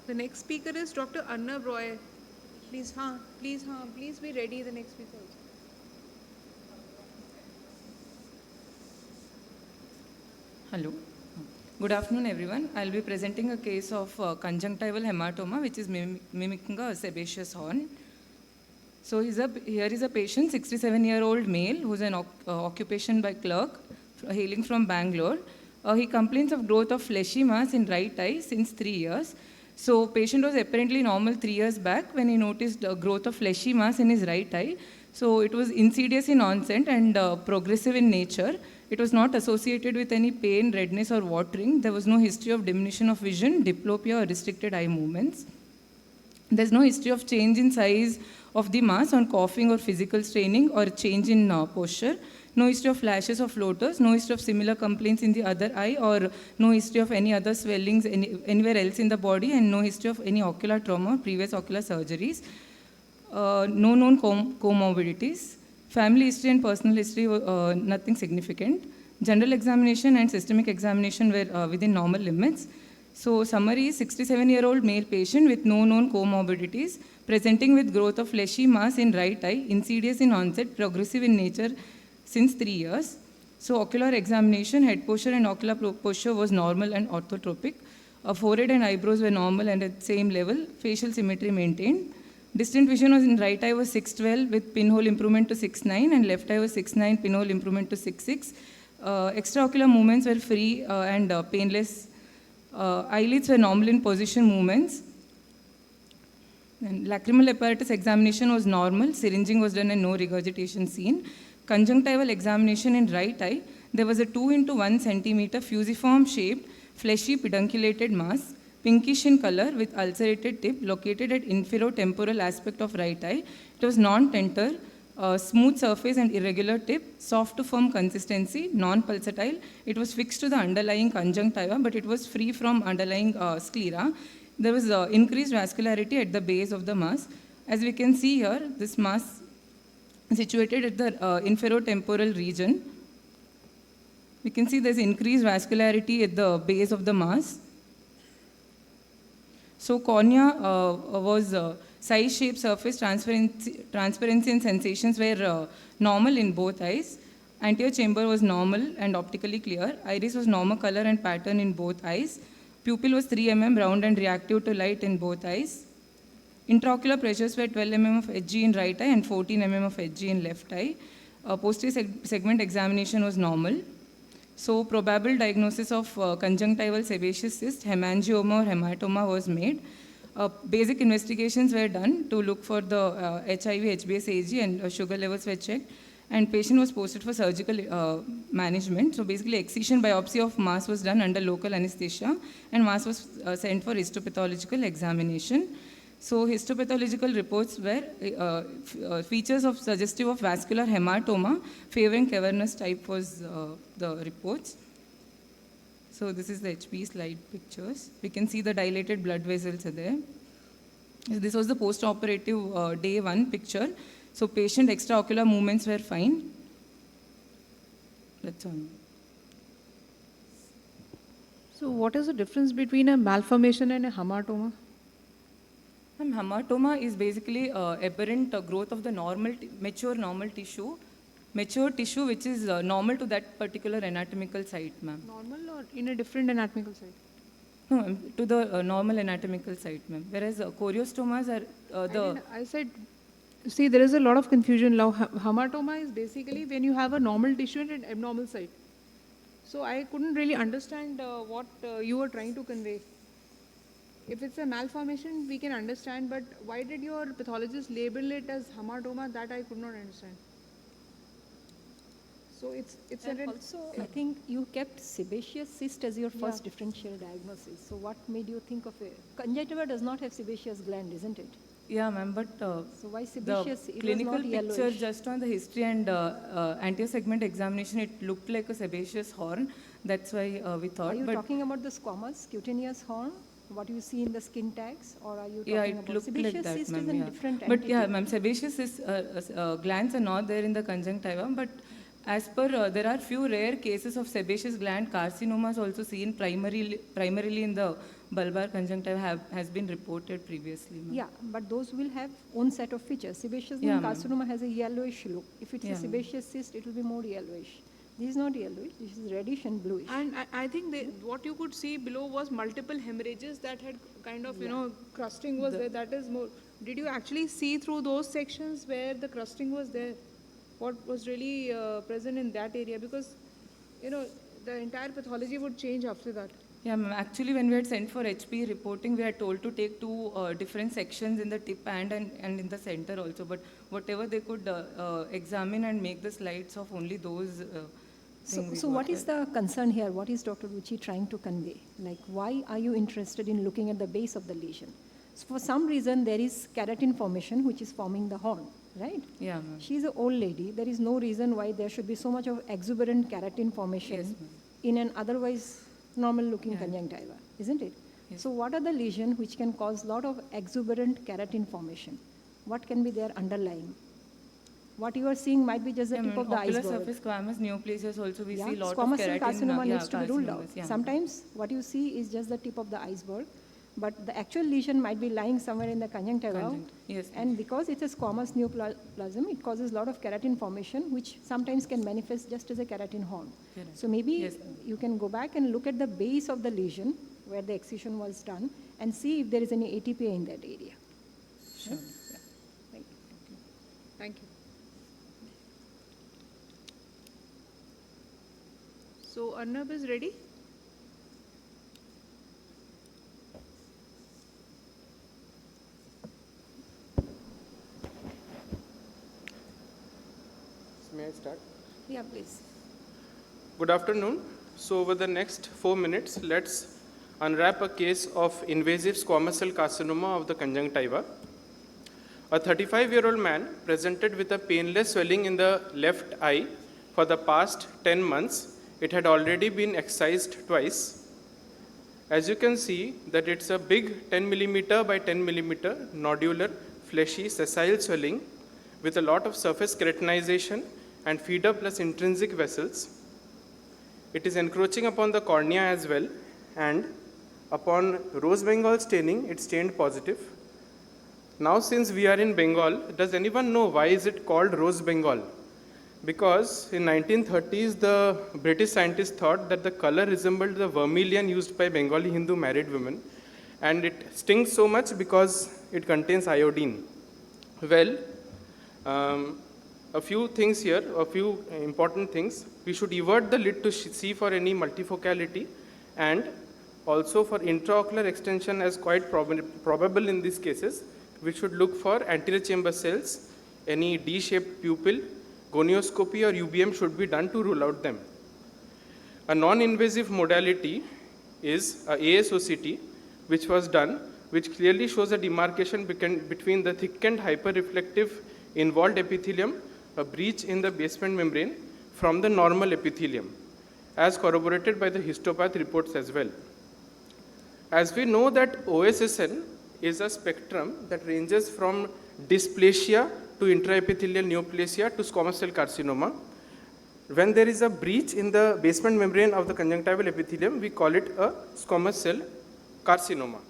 The next speaker is Dr. Arnab Roy. Please be ready. The next speaker also.
Hello. Good afternoon, everyone. I'll be presenting a case of conjunctival hematoma, which is mimicking a sebaceous horn. So here is a patient, 67-year-old male, who's an occupation by clerk, hailing from Bangalore. He complains of growth of fleshy mass in right eye since 3 years. So patient was apparently normal 3 years back when he noticed growth of fleshy mass in his right eye. So it was insidious in onset and progressive in nature. It was not associated with any pain, redness or watering. There was no history of diminution of vision, diplopia or restricted eye movements. There's no history of change in size of the mass on coughing or physical straining or change in posture. No history of flashes or floaters, no history of similar complaints in the other eye, or no history of any other swellings anywhere else in the body, and no history of any ocular trauma or previous ocular surgeries. No known comorbidities. Family history and personal history, nothing significant. General examination and systemic examination were within normal limits. So summary is 67-year-old male patient with no known comorbidities, presenting with growth of fleshy mass in right eye, insidious in onset, progressive in nature since 3 years. So ocular examination, head posture and ocular posture was normal and orthotropic. Forehead and eyebrows were normal and at same level. Facial symmetry maintained. Distant vision was in right eye was 612 with pinhole improvement to 6.9 and left eye was 6.9, pinhole improvement to 6.6. Extraocular movements were free and painless. Eyelids were normal in position movements. And lacrimal apparatus examination was normal. Syringing was done and no regurgitation seen. Conjunctival examination in right eye, there was a 2 into 1 centimeter fusiform shaped fleshy pedunculated mass, pinkish in color with ulcerated tip located at inferotemporal aspect of right eye. It was non-tender, smooth surface and irregular tip, soft to firm consistency, non-pulsatile. It was fixed to the underlying conjunctiva, but it was free from underlying sclera. There was increased vascularity at the base of the mass. As we can see here, this mass situated at the inferotemporal region. We can see there's increased vascularity at the base of the mass. So cornea was size, shape, surface, transparency and sensations were normal in both eyes. Anterior chamber was normal and optically clear. Iris was normal color and pattern in both eyes. Pupil was 3 mm round and reactive to light in both eyes. Intraocular pressures were 12 mm of Hg in right eye and 14 mm of Hg in left eye. posterior segment examination was normal. So probable diagnosis of conjunctival sebaceous cyst, hemangioma or hematoma was made. Basic investigations were done to look for the HIV, HbS-AG and sugar levels were checked. And patient was posted for surgical management. So basically excision biopsy of mass was done under local anesthesia and mass was sent for histopathological examination. So histopathological reports were features of suggestive of vascular hematoma favoring cavernous type was the reports. So this is the HP slide pictures. We can see the dilated blood vessels are there. This was the post-operative day 1 picture. So patient extraocular movements were fine. That's all.
So what is the difference between a malformation and a hematoma?
Hematoma is basically aberrant growth of the mature normal tissue which is normal to that particular anatomical site, ma'am.
Normal or in a different anatomical site?
No, ma'am, to the normal anatomical site, ma'am. Whereas choriostomas are
I said, see, there is a lot of confusion now. Hematoma is basically when you have a normal tissue and an abnormal site. So I couldn't really understand what you were trying to convey. If it's a malformation, we can understand, but why did your pathologist label it as hematoma? That I could not understand. So it's
and also, I think you kept sebaceous cyst as your first differential diagnosis. So what made you think of it? Conjunctiva does not have sebaceous gland, isn't it?
Yeah, ma'am, but
so why sebaceous?
the
It
clinical
was not
picture
yellowish.
just on the history and anterior segment examination, it looked like a sebaceous horn. That's why we thought.
Are you talking about the squamous cutaneous horn? What you see in the skin tags, or are you talking about
looked
sebaceous
like that,
cyst
ma'am,
is a
yeah.
different
But
entity.
yeah, ma'am, sebaceous glands are not there in the conjunctiva, but as per, there are few rare cases of sebaceous gland carcinomas also seen primarily in the bulbar conjunctiva has been reported previously.
Yeah, but those will have own set of features. Sebaceous
Yeah,
gland carcinoma has a yellowish look. If it's
Yeah,
a
ma'am.
sebaceous cyst, it will be more yellowish. This is not yellowish, this is reddish and bluish.
And I think what you could see below was multiple hemorrhages that had kind of, crusting was there. That is more. Did you actually see through those sections where the crusting was there? What was really present in that area? Because, the entire pathology would change after that.
Yeah, ma'am. Actually, when we had sent for HP reporting, we had told to take two different sections in the tip and in the center also. But whatever they could examine and make the slides of only those things.
So what is the concern here? What is Dr. Ruchi trying to convey? Like, why are you interested in looking at the base of the lesion? So for some reason, there is keratin formation, which is forming the horn, right?
Yeah, ma'am.
She's an old lady. There is no reason why there should be so much of exuberant keratin formation in an otherwise normal-looking conjunctiva, isn't it?
Yes.
So what are the lesions which can cause a lot of exuberant keratin formation? What can be there underlying? What you are seeing might be just the tip of the
ocular
iceberg.
surface squamous neoplasias also we see lot
Squamous
of
cell
keratin.
carcinoma needs to be ruled out.
Yeah.
Sometimes what you see is just the tip of the iceberg, but the actual lesion might be lying somewhere in the conjunctiva.
Yes.
And because it's a squamous neoplasm, it causes a lot of keratin formation, which sometimes can manifest just as a keratin horn.
Correct.
So maybe
Yes.
you can go back and look at the base of the lesion where the excision was done and see if there is any ATPA in that area.
Sure.
Right? Thank you.
Thank you. So Arnab is ready?
May I start?
Yeah, please.
Good afternoon. So over the next 4 minutes, let's unwrap a case of invasive squamous cell carcinoma of the conjunctiva. A 35-year-old man presented with a painless swelling in the left eye for the past 10 months. It had already been excised twice. As you can see that it's a big 10 millimeter by 10 millimeter nodular, fleshy, sessile swelling with a lot of surface keratinization and feeder plus intrinsic vessels. It is encroaching upon the cornea as well, and upon rose Bengal staining, it stained positive. Now since we are in Bengal, does anyone know why is it called rose Bengal? Because in 1930s, the British scientists thought that the color resembled the vermilion used by Bengali Hindu married women, and it stings so much because it contains iodine. Well, A few things here, a few important things. We should evert the lid to see for any multifocality, and also for intraocular extension as quite probable in these cases. We should look for anterior chamber cells, any D-shaped pupil, gonioscopy or UBM should be done to rule out them. A non-invasive modality is ASOCT, which was done, which clearly shows a demarcation between the thickened hyperreflective involved epithelium, a breach in the basement membrane, from the normal epithelium, as corroborated by the histopath reports as well. As we know that OSSN is a spectrum that ranges from dysplasia to intraepithelial neoplasia to squamous cell carcinoma. When there is a breach in the basement membrane of the conjunctival epithelium, we call it a squamous cell carcinoma.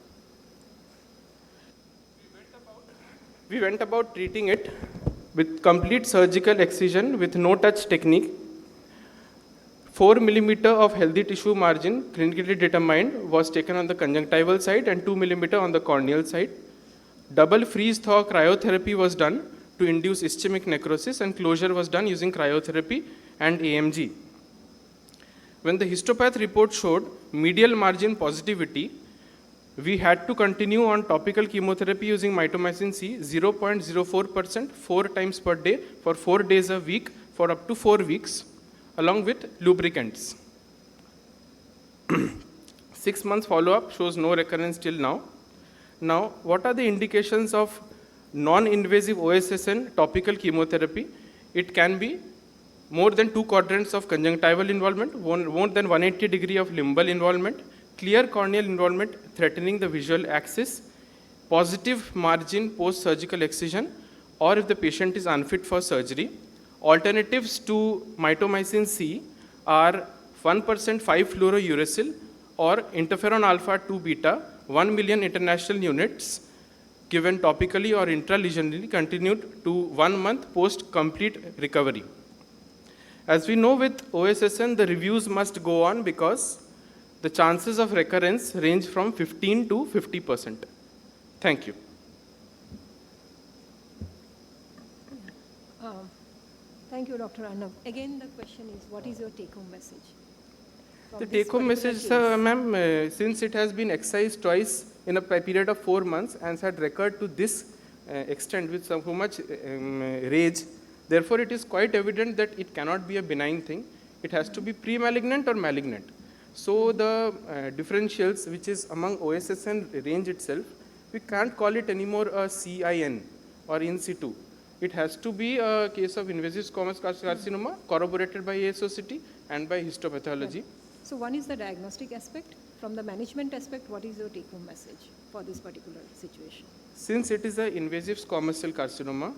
We went about treating it with complete surgical excision with no-touch technique. 4 millimeter of healthy tissue margin, clinically determined, was taken on the conjunctival side and 2 millimeter on the corneal side. Double freeze-thaw cryotherapy was done to induce ischemic necrosis, and closure was done using cryotherapy and AMG. When the histopath report showed medial margin positivity, we had to continue on topical chemotherapy using mitomycin C, 0.04%, 4 times per day for 4 days a week for up to 4 weeks, along with lubricants. 6 months follow-up shows no recurrence till now. Now, what are the indications of non-invasive OSSN topical chemotherapy? It can be more than 2 quadrants of conjunctival involvement, more than 180 degree of limbal involvement, clear corneal involvement threatening the visual axis, positive margin post-surgical excision, or if the patient is unfit for surgery. Alternatives to mitomycin C are 1% 5-fluorouracil or interferon alpha 2 beta, 1 million international units, given topically or intralesionally, continued to 1 month post complete recovery. As we know with OSSN, the reviews must go on because the chances of recurrence range from 15 to 50%. Thank you.
Thank you, Dr. Arnav. Again, the question is, what is your take-home message?
The take-home message, ma'am, since it has been excised twice in a period of 4 months and had recurred to this extent with so much rage, therefore it is quite evident that it cannot be a benign thing. It has to be pre-malignant or malignant. So the differentials, which is among OSSN range itself, we can't call it anymore a CIN or in situ. It has to be a case of invasive squamous carcinoma corroborated by ASOCT and by histopathology.
Right. So one is the diagnostic aspect. From the management aspect, what is your take-home message for this particular situation?
Since it is an invasive squamous cell carcinoma,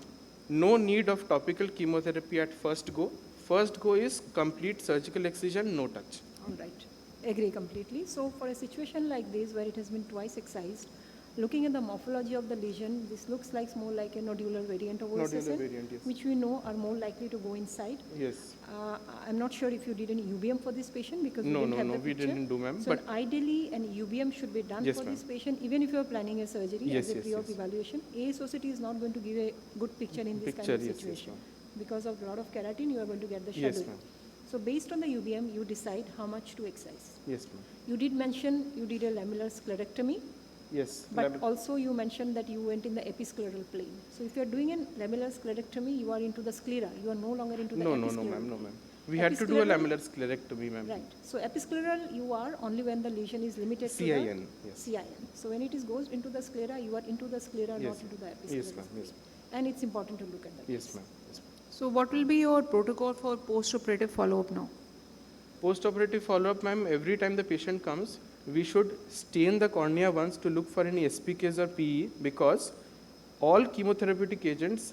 no need of topical chemotherapy at first go. First go is complete surgical excision, no touch.
All right. Agree completely. So for a situation like this where it has been twice excised, looking at the morphology of the lesion, this looks like more like a nodular variant of OSSN,
yes.
which we know are more likely to go inside.
Yes.
I'm not sure if you did any UBM for this patient because we didn't have the
we
picture.
didn't do, ma'am.
So ideally, an UBM should be done for this patient, even if you are planning a surgery as a pre-op evaluation. ASOCT is not going to give a good picture in this kind of situation. Because of a lot of keratin, you are going to get the shadow.
Yes, ma'am.
So based on the UBM, you decide how much to excise.
Yes, ma'am.
You did mention you did a lamellar sclerectomy.
Yes.
But also you mentioned that you went in the episcleral plane. So if you are doing a lamellar sclerectomy, you are into the sclera. You are no longer into the episcleral.
No, ma'am. We had to do a lamellar sclerectomy, ma'am.
Right. So episcleral you are only when the lesion is limited
CIN,
to the
yes.
CIN. So when it goes into the sclera, you are into the sclera, not into the episcleral.
Yes, ma'am. Yes.
And it's important to look at that.
Yes, ma'am. Yes,
So what will be your protocol for post-operative follow-up now?
Post-operative follow-up, ma'am, every time the patient comes, we should stain the cornea once to look for any SPKs or PE because all chemotherapeutic agents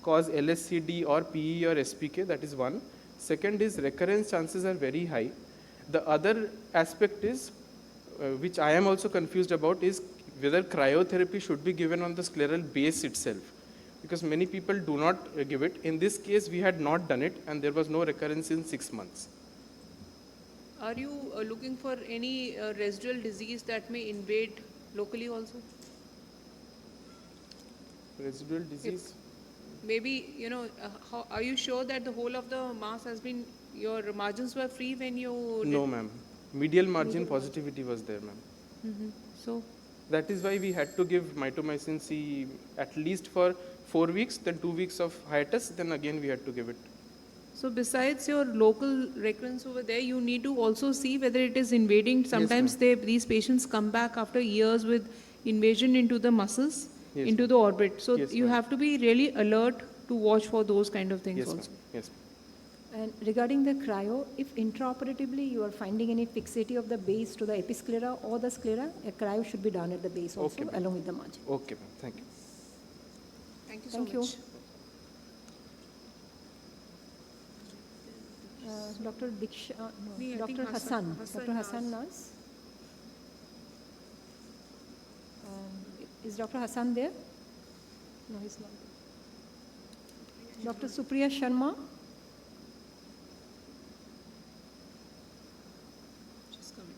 cause LSCD or PE or SPK, that is one. Second is recurrence chances are very high. The other aspect is, which I am also confused about, is whether cryotherapy should be given on the scleral base itself. Because many people do not give it. In this case, we had not done it and there was no recurrence in 6 months.
Are you looking for any residual disease that may invade locally also?
Residual disease?
maybe, how, are you sure that the whole of the mass has been, your margins were free when you
No, ma'am. Medial margin positivity was there, ma'am.
So,
That is why we had to give mitomycin C at least for 4 weeks, then 2 weeks of hiatus, then again we had to give it.
so besides your local recurrence over there, you need to also see whether it is invading. Sometimes these patients come back after years with invasion into the muscles,
Yes,
into the orbit. So
Yes,
you
ma'am.
have to be really alert to watch for those kind of things
Yes, ma'am.
also.
Yes.
And regarding the cryo, if intraoperatively you are finding any fixity of the base to the episclera or the sclera, a cryo should be done at the base also,
Okay, ma'am.
along with the margin.
Okay, ma'am. Thank you.
Thank you so
Thank you.
much.
Dr. Diksha,
Nee, I
no,
think
Dr.
Hassan.
Hassan. Dr. Hassan Nas. Is Dr. Hassan there? No, he's not there. Dr. Supriya Sharma.
Just coming.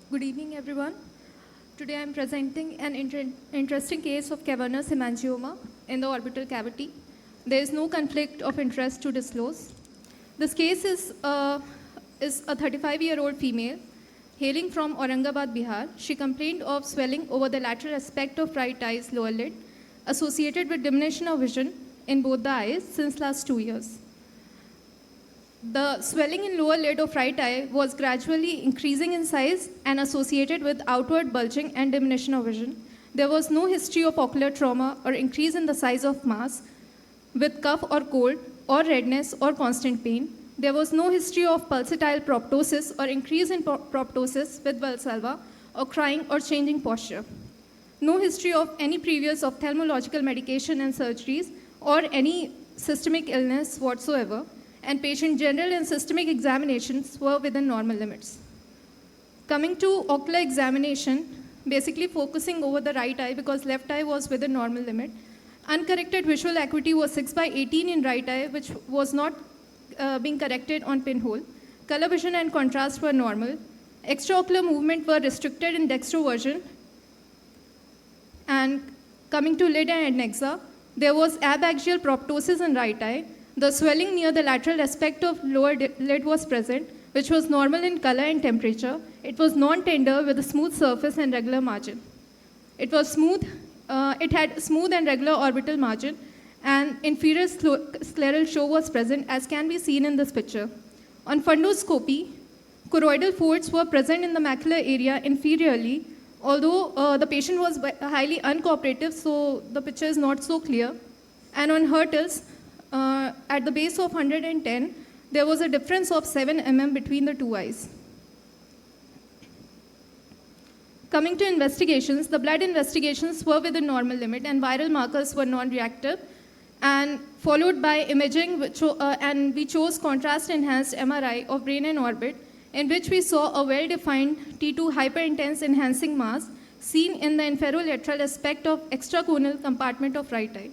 Good evening, everyone. Today I am presenting an interesting case of cavernous hemangioma in the orbital cavity. There is no conflict of interest to disclose. This case is a 35-year-old female hailing from Aurangabad, Bihar. She complained of swelling over the lateral aspect of right eye's lower lid associated with diminution of vision in both the eyes since last 2 years. The swelling in lower lid of right eye was gradually increasing in size and associated with outward bulging and diminution of vision. There was no history of ocular trauma or increase in the size of mass with cough or cold or redness or constant pain. There was no history of pulsatile proptosis or increase in proptosis with Valsalva or crying or changing posture. No history of any previous ophthalmological medication and surgeries or any systemic illness whatsoever, and patient general and systemic examinations were within normal limits. Coming to ocular examination, basically focusing over the right eye because left eye was within normal limit. Uncorrected visual acuity was 6/18 in right eye, which was not being corrected on pinhole. Color vision and contrast were normal. Extraocular movement were restricted in dextroversion. And coming to lid and adnexa, there was abaxial proptosis in right eye. The swelling near the lateral aspect of lower lid was present, which was normal in color and temperature. It was non-tender with a smooth surface and regular margin. It was smooth. It had smooth and regular orbital margin, and inferior scleral show was present, as can be seen in this picture. On fundoscopy, choroidal folds were present in the macular area inferiorly, although the patient was highly uncooperative, so the picture is not so clear. And on Hertels, at the base of 110, there was a difference of 7 mm between the two eyes. Coming to investigations, the blood investigations were within normal limit and viral markers were non-reactive, and followed by imaging, and we chose contrast-enhanced MRI of brain and orbit, in which we saw a well-defined T2 hyperintense enhancing mass seen in the inferolateral aspect of extracorneal compartment of right eye.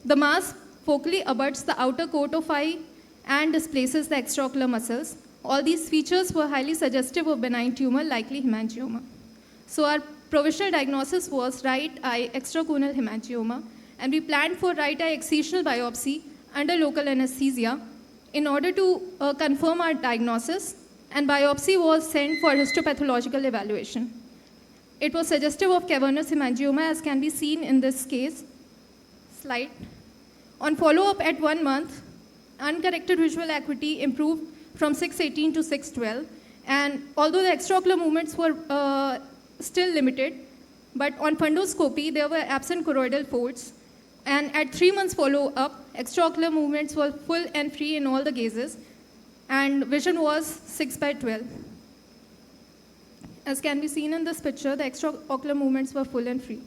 The mass focally abuts the outer coat of eye and displaces the extraocular muscles. All these features were highly suggestive of benign tumor, likely hemangioma. So our provisional diagnosis was right eye extracorneal hemangioma, and we planned for right eye excisional biopsy under local anesthesia in order to confirm our diagnosis, and biopsy was sent for histopathological evaluation. It was suggestive of cavernous hemangioma, as can be seen in this case. Slide. On follow-up at 1 month, uncorrected visual acuity improved from 6/18 to 6/12, and although the extraocular movements were still limited, but on fundoscopy there were absent choroidal folds, and at 3 months follow-up, extraocular movements were full and free in all the gazes, and vision was 6/12. As can be seen in this picture, the extraocular movements were full and free.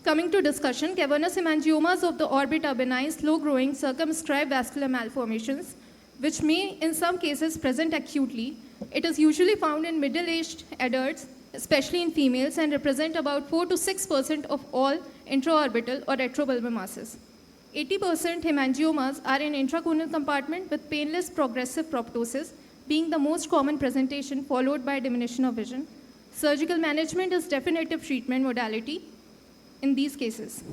Coming to discussion, cavernous hemangiomas of the orbit are benign, slow-growing, circumscribed vascular malformations, which may, in some cases, present acutely. It is usually found in middle-aged adults, especially in females, and represent about 4 to 6% of all intraorbital or retrobulbar masses. 80% hemangiomas are in intraconal compartment with painless progressive proptosis being the most common presentation, followed by diminution of vision. Surgical management is definitive treatment modality in these cases.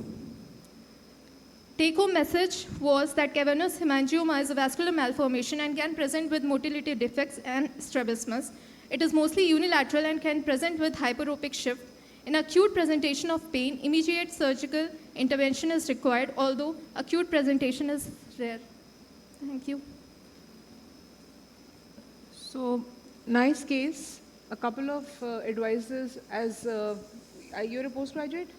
Take-home message was that cavernous hemangioma is a vascular malformation and can present with motility defects and strabismus. It is mostly unilateral and can present with hyperopic shift. In acute presentation of pain, immediate surgical intervention is required, although acute presentation is rare. Thank you.
So, nice case. A couple of advices as you're a postgraduate?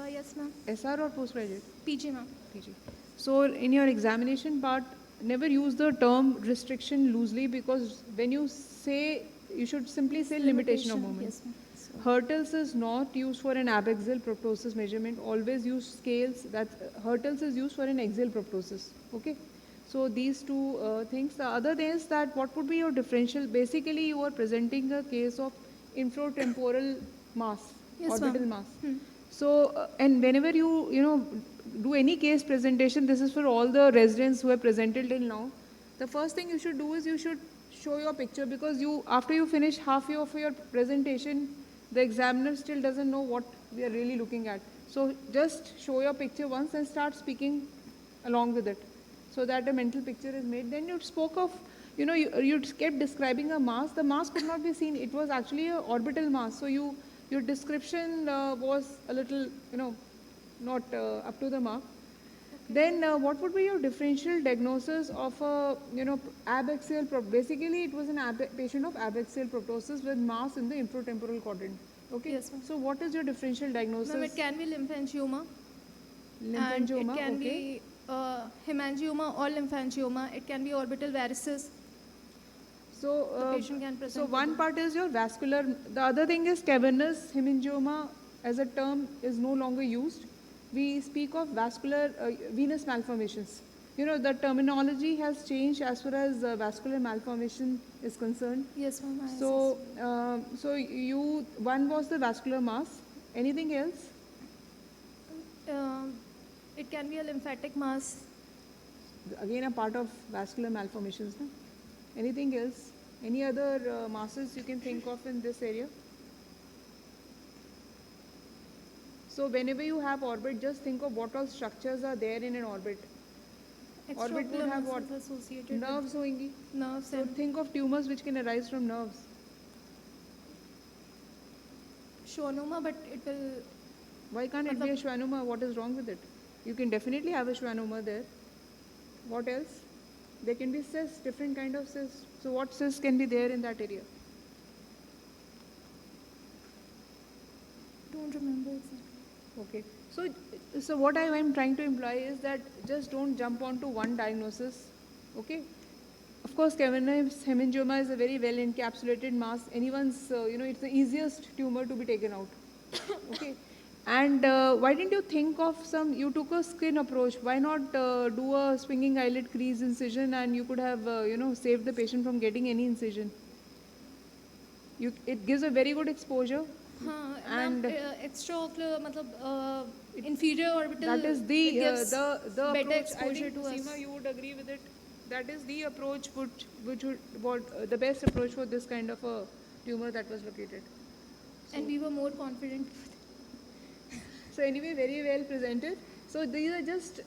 Yes, ma'am.
SR or postgraduate?
PG, ma'am.
PG. So, in your examination part, never use the term restriction loosely, because when you say, you should simply say limitation of movement.
Yes, ma'am.
Hurtles is not used for an abaxial proptosis measurement. Always use scales. That hurtles is used for an axial proptosis. Okay. So these two things. The other thing is that what would be your differential? Basically, you are presenting a case of infratemporal mass,
Yes,
orbital
ma'am.
mass. So and whenever you do any case presentation, this is for all the residents who have presented till now. The first thing you should do is you should show your picture, because you after you finish half of your presentation, the examiner still doesn't know what we are really looking at. So just show your picture once and start speaking along with it, so that a mental picture is made. Then you spoke of, you kept describing a mass. The mass could not be seen. It was actually an orbital mass. So your description was a little, not up to the mark. Then what would be your differential diagnosis of a, abaxial, basically it was an patient of abaxial proptosis with mass in the infratemporal quadrant. Okay.
Yes, ma'am.
So what is your differential diagnosis?
Ma'am, it can be lymphangioma.
Lymphangioma,
And it can
okay.
be hemangioma or lymphangioma. It can be orbital varices.
So,
The patient can present
so
with
one
it.
part is your vascular. The other thing is cavernous hemangioma as a term is no longer used. We speak of vascular venous malformations. The terminology has changed as far as vascular malformation is concerned.
Yes, ma'am.
So, one was the vascular mass. Anything else?
It can be a lymphatic mass.
Again, a part of vascular malformations. No? Anything else? Any other masses you can think of in this area? So whenever you have orbit, just think of what all structures are there in an orbit. Orbit would have what?
Associated
Nerves hoingi.
with nerves
So
and
think of tumors which can arise from nerves.
schwannoma, but it will.
Why can't it be a schwannoma? What is wrong with it? You can definitely have a schwannoma there. What else? There can be cysts, different kind of cysts. So what cysts can be there in that area?
Don't remember exactly.
Okay. So what I am trying to imply is that just don't jump onto one diagnosis. Okay. Of course, cavernous hemangioma is a very well encapsulated mass. Anyone's, it's the easiest tumor to be taken out. Okay. And why didn't you think of you took a skin approach. Why not do a swinging eyelid crease incision, and you could have, saved the patient from getting any incision. It gives a very good exposure.
And extraocular, matlab, inferior orbital.
That is the
better
approach.
exposure
I think,
to us.
Seema, you would agree with it. That is the approach which would the best approach for this kind of a tumor that was located.
And we were more confident.
So anyway, very well presented. So these are just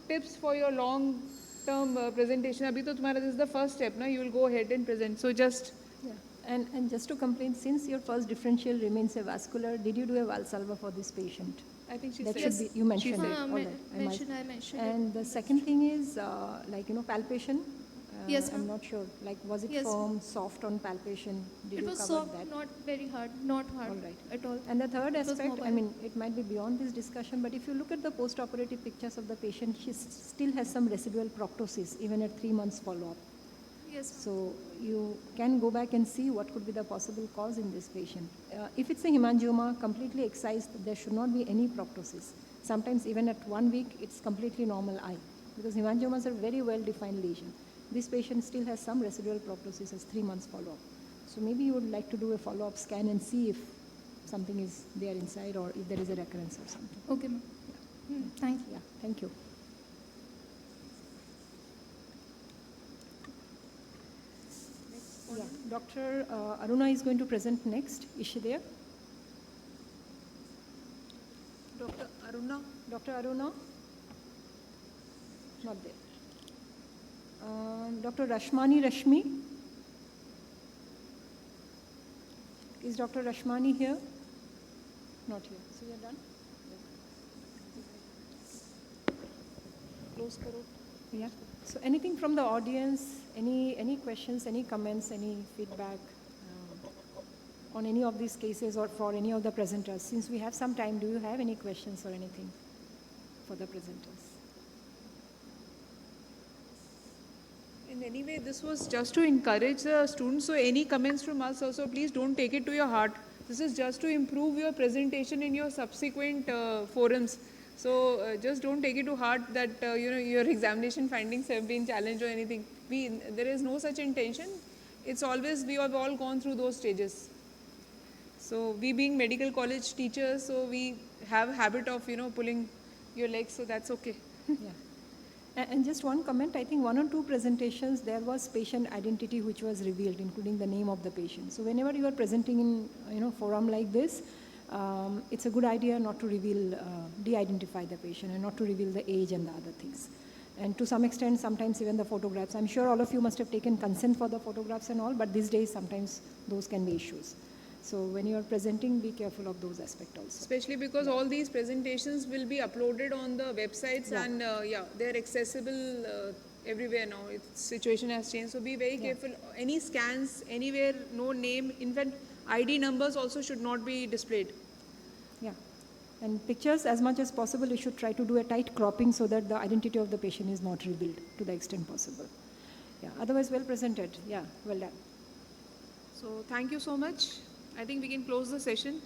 tips for your long-term presentation. Abhi to tumhara this is the first step. You will go ahead and present. So just.
Yeah. And just to complain, since your first differential remains a vascular, did you do a Valsalva for this patient?
I think she
that
said.
should be, you mentioned
She
it.
said.
All right.
I mentioned
And the second thing is palpation.
Yes,
I'm
ma'am.
not sure. Like, was it
Yes.
firm, soft on palpation? Did
It
you
was
cover
soft,
that?
not very hard, not hard
All right.
at all.
And the third
was
aspect, I
mobile.
mean, it might be beyond this discussion, but if you look at the post-operative pictures of the patient, she still has some residual proptosis, even at 3 months follow-up.
Yes.
So you can go back and see what could be the possible cause in this patient. If it's a hemangioma, completely excised, there should not be any proptosis. Sometimes even at 1 week, it's completely normal eye, because hemangiomas are very well-defined lesion. this patient still has some residual proptosis as 3 months follow-up. So maybe you would like to do a follow-up scan and see if something is there inside or if there is a recurrence or something.
Okay, ma'am. Thank you.
Yeah, thank you. Yeah, Dr. Aruna is going to present next. Is she there?
Dr. Aruna?
Dr. Aruna? Not there. Dr. Rashmani Rashmi? Is Dr. Rashmani here? Not here. So we are done?
Close karo.
Yeah. So anything from the audience, any questions, any comments, any feedback on any of these cases or for any of the presenters? Since we have some time, do you have any questions or anything for the presenters?
In any way, this was just to encourage the students. So any comments from us also, please don't take it to your heart. This is just to improve your presentation in your subsequent forums. So just don't take it to heart that your examination findings have been challenged or anything. There is no such intention. It's always, we have all gone through those stages. So we being medical college teachers, so we have a habit of pulling your legs, so that's okay.
Yeah. And just one comment, I think 1 or 2 presentations, there was patient identity which was revealed, including the name of the patient. So whenever you are presenting in forum like this, it's a good idea not to reveal, de-identify the patient and not to reveal the age and the other things. And to some extent, sometimes even the photographs. I'm sure all of you must have taken consent for the photographs and all, but these days sometimes those can be issues. So when you are presenting, be careful of those aspects also.
Especially because all these presentations will be uploaded on the websites and they're accessible everywhere now. Situation has changed, so be very careful. Any scans, anywhere, no name. In fact, ID numbers also should not be displayed.
Yeah. And pictures, as much as possible, you should try to do a tight cropping so that the identity of the patient is not revealed to the extent possible. Yeah. Otherwise, well presented. Yeah, well done.
So thank you so much. I think we can close the session.